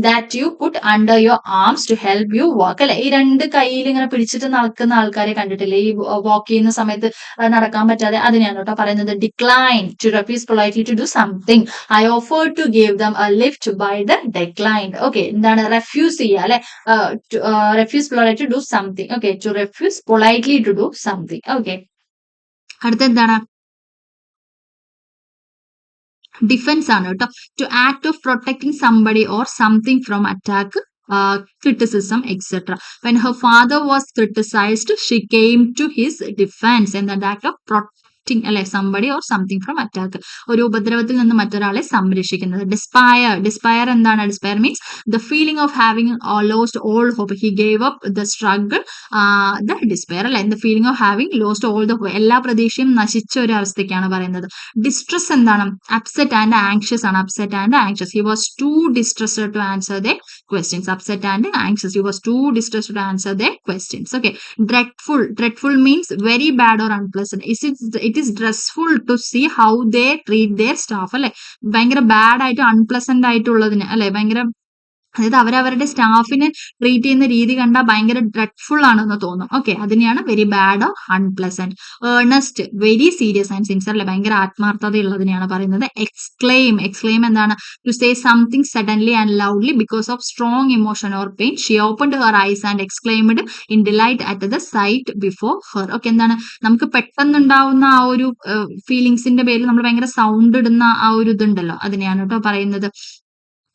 that you put under your arms to help you walk. അല്ലെ, ഈ രണ്ട് കയ്യിൽ ഇങ്ങനെ പിടിച്ചിട്ട് നടക്കുന്ന ആൾക്കാരെ കണ്ടിട്ടില്ലേ, ഈ വാക്ക് ചെയ്യുന്ന സമയത്ത് നടക്കാൻ പറ്റാതെ, അതിനെയാണ് കേട്ടോ പറയുന്നത്. Decline to refuse politely to do something. I offered to give them a lift by the declined. Okay, എന്താണ് refuse ചെയ്യുക അല്ലെ, refuse politely to do something. Okay, to refuse politely to do something. Okay, അടുത്ത എന്താണ്, ഡിഫൻസ് ആണ് കേട്ടോ. To act of protecting somebody or something from attack, criticism, etc. When her father was criticized, she came to his defense in the act of protecting അല്ലെ somebody or something from attack, ഒരു ഉപദ്രവത്തിൽ നിന്ന് മറ്റൊരാളെ സംരക്ഷിക്കുന്നത്. ഡിസ്പയർ എന്താണ്, despair means the feeling of having lost all hope, he gave up the struggle, the despair അല്ലെ, the feeling of having lost all the hope, എല്ലാ പ്രതീക്ഷയും നശിച്ച ഒരു അവസ്ഥയ്ക്കാണ് പറയുന്നത്. ഡിസ്ട്രസ് എന്താണ്, അപ്സെറ്റ് ആൻഡ് ആങ്ഷ്യസ് ആണ്, upset and anxious. He was too distressed to answer the questions, upset and anxious. He was too distressed to answer their questions. Okay, dreadful means very bad or unpleasant. It is dreadful to see how they treat their staff അല്ലെ, ഭയങ്കര ബാഡ് ആയിട്ട് അൺപ്ലസന്റ് ആയിട്ടുള്ളതിന് അല്ലെ, ഭയങ്കര, അതായത് അവരവരുടെ സ്റ്റാഫിനെ ട്രീറ്റ് ചെയ്യുന്ന രീതി കണ്ടാൽ ഭയങ്കര ഡ്രെഡ്ഫുൾ ആണെന്ന് തോന്നും. ഓക്കെ, അതിനെയാണ് very bad or unpleasant. Earnest very serious and sincere അല്ലെ, ഭയങ്കര ആത്മാർത്ഥതയുള്ളതിനെയാണ് പറയുന്നത്. എക്സ്ക്ലെയിം എന്താണ്, to say something suddenly and loudly because of strong emotion or pain. She opened her eyes and exclaimed in delight at the sight before her. Okay, എന്താണ്, നമുക്ക് പെട്ടെന്നുണ്ടാവുന്ന ആ ഒരു ഫീലിങ്സിന്റെ പേരിൽ നമ്മൾ ഭയങ്കര സൗണ്ട് ഇടുന്ന ആ ഒരു ഇതുണ്ടല്ലോ, അതിനെയാണ് കേട്ടോ പറയുന്നത്.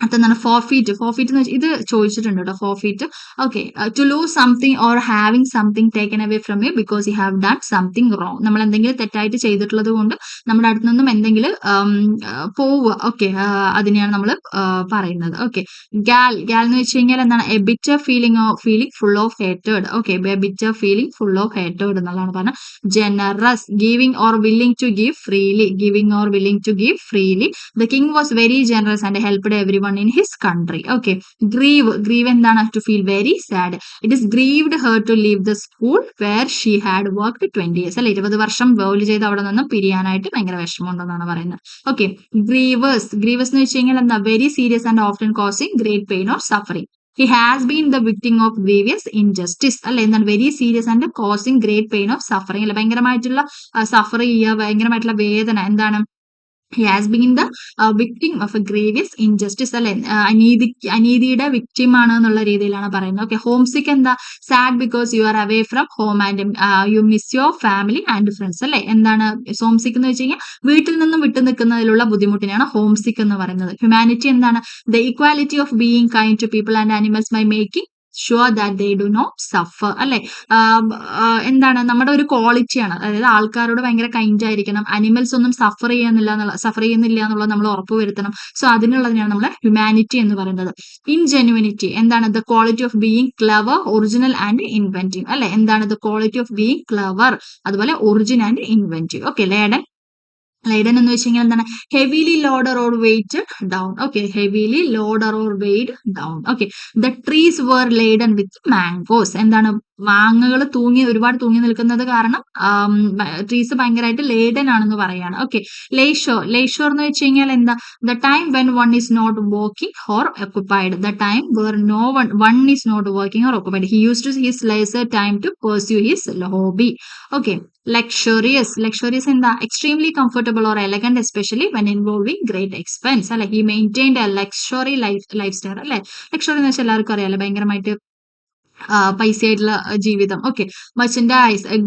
അതെന്താണ്, ഫോർഫീറ്റ് എന്ന് വെച്ചാൽ ഇത് ചോദിച്ചിട്ടുണ്ട് കേട്ടോ, forfeit. Okay, to lose something or having something taken away from you because you have done something wrong. നമ്മൾ എന്തെങ്കിലും തെറ്റായിട്ട് ചെയ്തിട്ടുള്ളത് കൊണ്ട് നമ്മുടെ അടുത്ത് നിന്നും എന്തെങ്കിലും പോവുക. ഓക്കെ, അതിനെയാണ് നമ്മൾ പറയുന്നത്. ഓക്കെ, ഗാൽ എന്ന് വെച്ച് കഴിഞ്ഞാൽ എന്താണ്, a bitter feeling full of hated. Okay, a bitter feeling full of hated എന്നുള്ളതാണ് പറഞ്ഞത്. Generous, giving or willing to give freely, the king was very generous and helped every in his country. Okay, grieve എന്താണ്, to feel very sad. It is grieved her to leave the school where she had worked 20 years അല്ലെ, 20 വർഷം ജോലി ചെയ്ത് അവിടെ നിന്ന് പിരിയാനായിട്ട് ഭയങ്കര വിഷമമുണ്ടെന്നാണ് പറയുന്നത്. ഓക്കെ, ഗ്രീവേഴ്സ് എന്ന് വെച്ച് കഴിഞ്ഞാൽ എന്താ, very serious and often causing great pain or suffering. He has been the victim of grievous injustice അല്ലെ, എന്താണ്, very serious and causing great pain of suffering അല്ലെ, ഭയങ്കരമായിട്ടുള്ള സഫർ ചെയ്യുക, ഭയങ്കരമായിട്ടുള്ള വേദന, എന്താണ്, he has been the victim of a grievous injustice അല്ലെ, അനീതിയുടെ വിക്ടിം ആണ് എന്നുള്ള രീതിയിലാണ് പറയുന്നത്. ഓക്കെ, ഹോം സിക്ക് എന്താ, sad because you R away from home and you miss your family and friends അല്ലെ, എന്താണ് ഹോം സിക്ക് എന്ന് വെച്ച് കഴിഞ്ഞാൽ വീട്ടിൽ നിന്നും വിട്ടു നിൽക്കുന്നതിലുള്ള ബുദ്ധിമുട്ടിനെയാണ് ഹോം സിക്ക് എന്ന് പറയുന്നത്. ഹ്യൂമാനിറ്റി എന്താണ്, the equality of being kind to people and animals by making sure that they do not suffer അല്ലെ, എന്താണ്, നമ്മുടെ ഒരു ക്വാളിറ്റിയാണ്, അതായത് ആൾക്കാരോട് ഭയങ്കര കൈൻഡ് ആയിരിക്കണം, അനിമൽസ് ഒന്നും സഫർ ചെയ്യുന്നില്ല എന്നുള്ളത് നമ്മൾ ഉറപ്പുവരുത്തണം. സോ അതിനുള്ളതിനാണ് നമ്മൾ ഹ്യൂമാനിറ്റി എന്ന് പറയുന്നത്. ഇൻജെന്യൂനിറ്റി എന്താണ്, the quality of being clever, original and inventive അല്ലെ, എന്താണ്, the quality of being clever, അതുപോലെ origin and inventive. Okay, laden എന്ന് വെച്ച് കഴിഞ്ഞാൽ എന്താണ്, heavily loader or weight down. Okay, heavily loader or weight down. Okay, the trees were laden with mangoes, എന്താണ്, മാങ്ങകൾ ഒരുപാട് തൂങ്ങി നിൽക്കുന്നത് കാരണം ട്രീസ് ഭയങ്കരമായിട്ട് ലേഡൻ ആണെന്ന് പറയാണ്. ഓക്കെ, ലേഷോർ എന്ന് വെച്ച് കഴിഞ്ഞാൽ എന്താ, the time when one is not working or occupied, the time where no one is not working or occupied. He use to his leisure time to pursue his hobby. Okay, luxurious എന്താ, extremely comfortable or elegant especially when involving great expense അല്ലെ, he maintained a luxury life style അല്ലെ. ലക്ഷറി എന്ന് വെച്ചാൽ എല്ലാവർക്കും അറിയാലോ, ഭയങ്കരമായിട്ട് പൈസയായിട്ടുള്ള ജീവിതം. Okay, merchandise,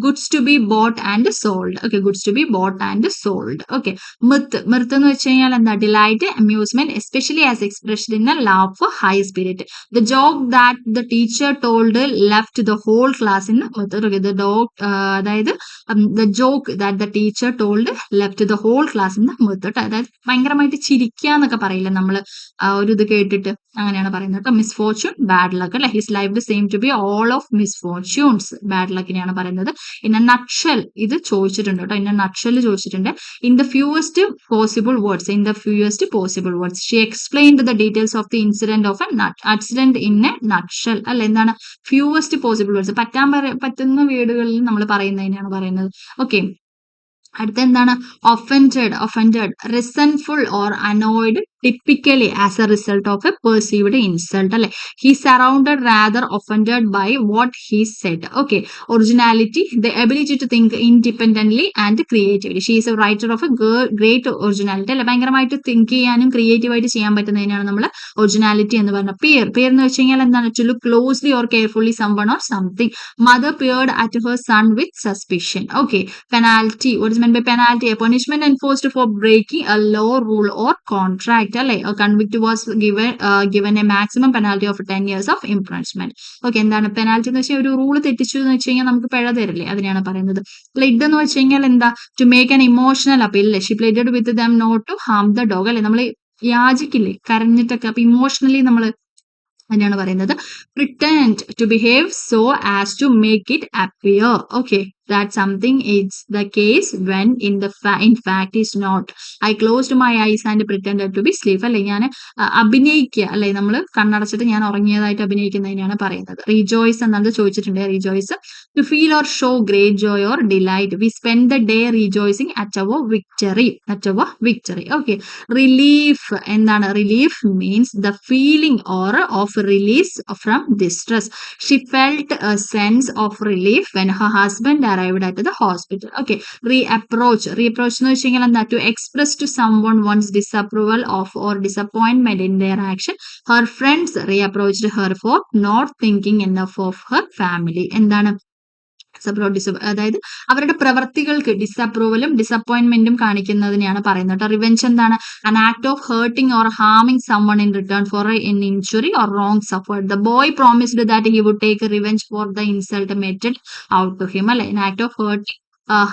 goods to be bought and sold. Okay, goods to be bought and sold. Okay, mirth എന്ന് വെച്ച് കഴിഞ്ഞാൽ എന്താ, delight, amusement, especially as expressed in a laugh, high spirit. The joke that the teacher told left the whole class in mirth. അതായത് the joke that the teacher told left the whole class in mirth. അതായത് ഭയങ്കരമായിട്ട് ചിരിക്കുക എന്നൊക്കെ പറയില്ല നമ്മള്, ഒരു ഇത് കേട്ടിട്ട് അങ്ങനെയാണ് പറയുന്നത് കേട്ടോ. മിസ്ഫോർച്യൂൺ, ബാഡ് ലക്ക് അല്ലെ, his life same to be all of misfortunes, bad ലക്കിനെയാണ് പറയുന്നത്. ഇൻ എ നട്ട്ഷെൽ ഇത് ചോദിച്ചിട്ടുണ്ട് കേട്ടോ, ഇൻ എ നട്ട്ഷെൽ ചോദിച്ചിട്ടുണ്ട്. In the fewest possible words she explained the details of the incident of a accident in a nutshell അല്ലെ, എന്താണ്, ഫ്യൂവസ്റ്റ് പോസിബിൾ വേർഡ്സ്, പറ്റുന്ന വേർഡുകളിൽ നമ്മൾ പറയുന്നതിനാണ് പറയുന്നത്. ഓക്കെ, അടുത്ത എന്താണ്, offended, resentful or annoyed typically as a result of a perceived insult അല്ലെ. He surrounded rather offended by what he said. Okay. Originality, the ability to think independently and creatively. She is a writer of a great originality അല്ലെ. ഭയങ്കരമായിട്ട് തിങ്ക് ചെയ്യാനും ക്രിയേറ്റീവ് ആയിട്ട് ചെയ്യാൻ പറ്റുന്നതിനാണ് നമ്മൾ ഒറിജിനാലിറ്റി എന്ന് പറഞ്ഞ. പിയർ എന്ന് വെച്ച് കഴിഞ്ഞാൽ എന്താണ്? To look closely or carefully someone or something. Mother peered at her son with suspicion. Okay. Penalty, what is meant by penalty? A punishment enforced for breaking a law, rule or contract അല്ലെ. A convict was given a maximum penalty of 10 years of imprisonment. Okay. എന്താണ് പെനാൽറ്റി എന്ന് വെച്ചാൽ? ഒരു റൂള് തെറ്റിച്ചു എന്ന് വെച്ച് കഴിഞ്ഞാൽ നമുക്ക് പിഴ തരില്ലേ, അതിനെയാണ് പറയുന്നത്. പ്ലെഡ് എന്ന് വെച്ച് കഴിഞ്ഞാൽ എന്താ? To make an emotional appeal അല്ലെ. She pleaded with them not to harm the dog അല്ലെ. നമ്മൾ യാചിക്കില്ലേ കരഞ്ഞിട്ടൊക്കെ, അപ്പൊ ഇമോഷണലി നമ്മൾ അതിനാണ് പറയുന്നത്. Pretend to behave so as to make it appear. Okay. that something is the case when in fact is not. I closed my eyes and pretended to be asleep അല്ലെ. ഞാൻ അഭിനയിക്കുക അല്ലെ, നമ്മൾ കണ്ണടച്ചിട്ട് ഞാൻ ഉറങ്ങിയതായിട്ട് അഭിനയിക്കുന്നതിനാണ് പറയുന്നത്. റീജോയ്സ് എന്നത് ചോദിച്ചിട്ടുണ്ട്. Rejoice to feel or show great joy or delight. We spend the day rejoicing at our victory. Okay. Relief എന്താണ്? Relief means the feeling or of release from distress. She felt a sense of relief when her husband arrived at the hospital. Okay. Reapproach എന്ന് വെച്ച് കഴിഞ്ഞാൽ എന്താ? To express to someone one's disapproval of or disappointment in their action. Her friends reapproached her for not thinking enough of her family. എന്താണ്? അതായത് അവരുടെ പ്രവർത്തികൾക്ക് ഡിസപ്രൂവലും ഡിസപ്പോയിന്റ്മെന്റും കാണിക്കുന്നതിനെയാണ് പറയുന്നത്. റിവെഞ്ച് എന്താണ്? an act of hurting or harming someone in return for an injury or wrong suffered. The boy promised that he would take revenge for the insult meted out to him അല്ലെ. an act of hurting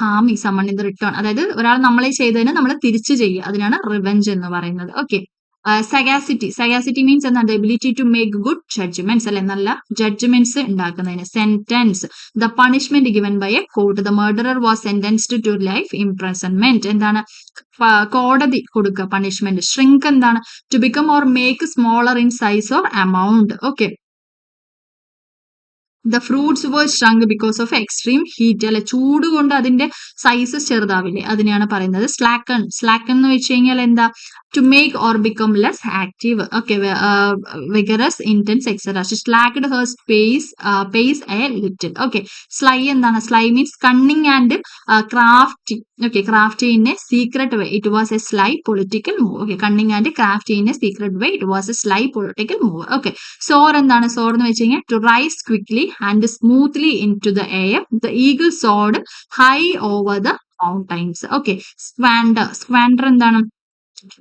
harming someone in the return, അതായത് ഒരാൾ നമ്മളെ ചെയ്തതിന് നമ്മൾ തിരിച്ചു ചെയ്യുക, അതിനാണ് റിവെഞ്ച് എന്ന് പറയുന്നത്. ഓക്കെ. സഗാസിറ്റി മീൻസ് എന്താണ്? Ability to make good judgements അല്ലെ, നല്ല ജഡ്ജ്മെന്റ്സ് ഉണ്ടാക്കുന്നതിന്. Sentence, the punishment given by a court. The murderer was sentenced to life imprisonment. എന്താണ്? കോടതി കൊടുക്കുക പണിഷ്മെന്റ്. ഷ്രിങ്ക് എന്താണ്? To become or make smaller in size or amount. Okay. The fruits were shrunk because of extreme heat അല്ലെ. ചൂട് കൊണ്ട് അതിന്റെ സൈസ് ചെറുതാവില്ലേ, അതിനെയാണ് പറയുന്നത്. സ്ലാക്കൺ എന്ന് വെച്ച് കഴിഞ്ഞാൽ എന്താ? To make or become less active. Okay. Vigorous, intense, etcetera. She slacked her pace a little. Okay. Sly എന്താണ്? Sly means cunning and crafty. Okay. Crafty in a secret way. It was a sly political move. Okay. Cunning and crafty in a secret way. It was a sly political move. Okay. Soar എന്താണ്? സോർ എന്ന് വെച്ച് കഴിഞ്ഞാൽ to rise quickly and smoothly into the air. The eagle soared high over the mountains. Okay. Squander എന്താണ്?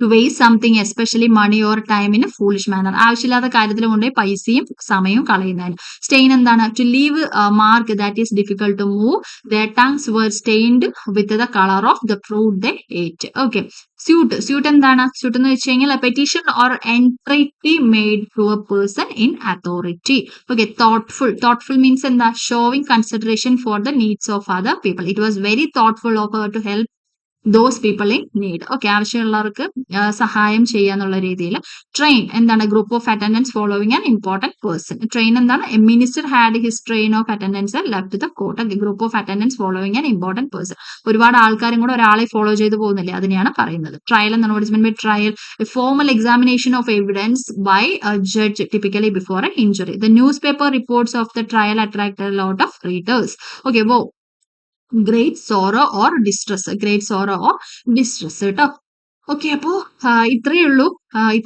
To waste something, especially money or time, in a foolish manner. ആവശ്യമില്ലാത്ത കാര്യത്തിൽ കൊണ്ടുപോയി പൈസയും സമയവും കളയുന്നതിന്. സ്റ്റെയിൻ എന്താണ്? To leave a mark that is difficult to move. Their tongues were stained with the color of the fruit they ate. Okay. Suit എന്താണ്? സ്യൂട്ട് എന്ന് വെച്ച് കഴിഞ്ഞാൽ petition or entry made to a person in authority. Okay. Thoughtful means എന്താ? Showing consideration for the needs of other people. It was very thoughtful of her to help those people in need. Okay. ആവശ്യമുള്ളവർക്ക് സഹായം ചെയ്യാന്നുള്ള രീതിയിൽ. ട്രെയിൻ എന്താണ്? Group of attendants following an important person. Train എന്താണ്? A minister had his train of attendants left the court. Group of attendants following an important person. ഒരുപാട് ആൾക്കാരും കൂടെ ഒരാളെ ഫോളോ ചെയ്ത് പോകുന്നില്ലേ, അതിനെയാണ് പറയുന്നത്. ട്രയൽ എന്താണ്? What is mean by trial? A formal examination of evidence by a judge typically before a injury. The newspaper reports of the trial attracted a lot of readers. Okay. Great sorrow or distress. കേട്ടോ. ഓക്കെ. അപ്പോ ഇത്രയേ ഉള്ളൂ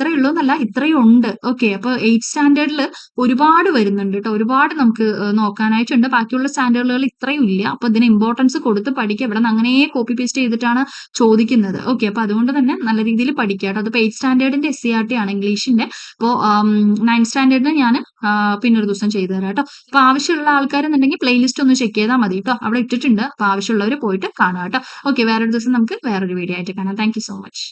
എന്നല്ല, ഇത്രയും ഉണ്ട്. ഓക്കെ. അപ്പൊ 8th സ്റ്റാൻഡേർഡിൽ ഒരുപാട് വരുന്നുണ്ട് കേട്ടോ. ഒരുപാട് നമുക്ക് നോക്കാനായിട്ടുണ്ട്. ബാക്കിയുള്ള സ്റ്റാൻഡേർഡുകൾ ഇത്രയും ഇല്ല. അപ്പൊ ഇതിന് ഇമ്പോർട്ടൻസ് കൊടുത്ത് പഠിക്കുക. ഇവിടെ നിന്ന് അങ്ങനെ കോപ്പി പേസ്റ്റ് ചെയ്തിട്ടാണ് ചോദിക്കുന്നത്. ഓക്കെ. അപ്പൊ അതുകൊണ്ട് തന്നെ നല്ല രീതിയിൽ പഠിക്കുക കേട്ടോ. അതിപ്പോ 8th സ്റ്റാൻഡേർഡിന്റെ SCERT ആണ് ഇംഗ്ലീഷിന്റെ. അപ്പോൾ 9th സ്റ്റാൻഡേർഡിന് ഞാൻ പിന്നെ ഒരു ദിവസം ചെയ്തു തരാം കേട്ടോ. അപ്പൊ ആവശ്യമുള്ള ആൾക്കാരെന്നുണ്ടെങ്കിൽ പ്ലേലിസ്റ്റ് ഒന്ന് ചെക്ക് ചെയ്താൽ മതി കേട്ടോ. അവിടെ ഇട്ടിട്ടുണ്ട്. അപ്പൊ ആവശ്യമുള്ളവർ പോയിട്ട് കാണാം കേട്ടോ. ഓക്കെ. വേറൊരു ദിവസം നമുക്ക് വേറൊരു വീഡിയോ ആയിട്ട് കാണാം. Thank you so much.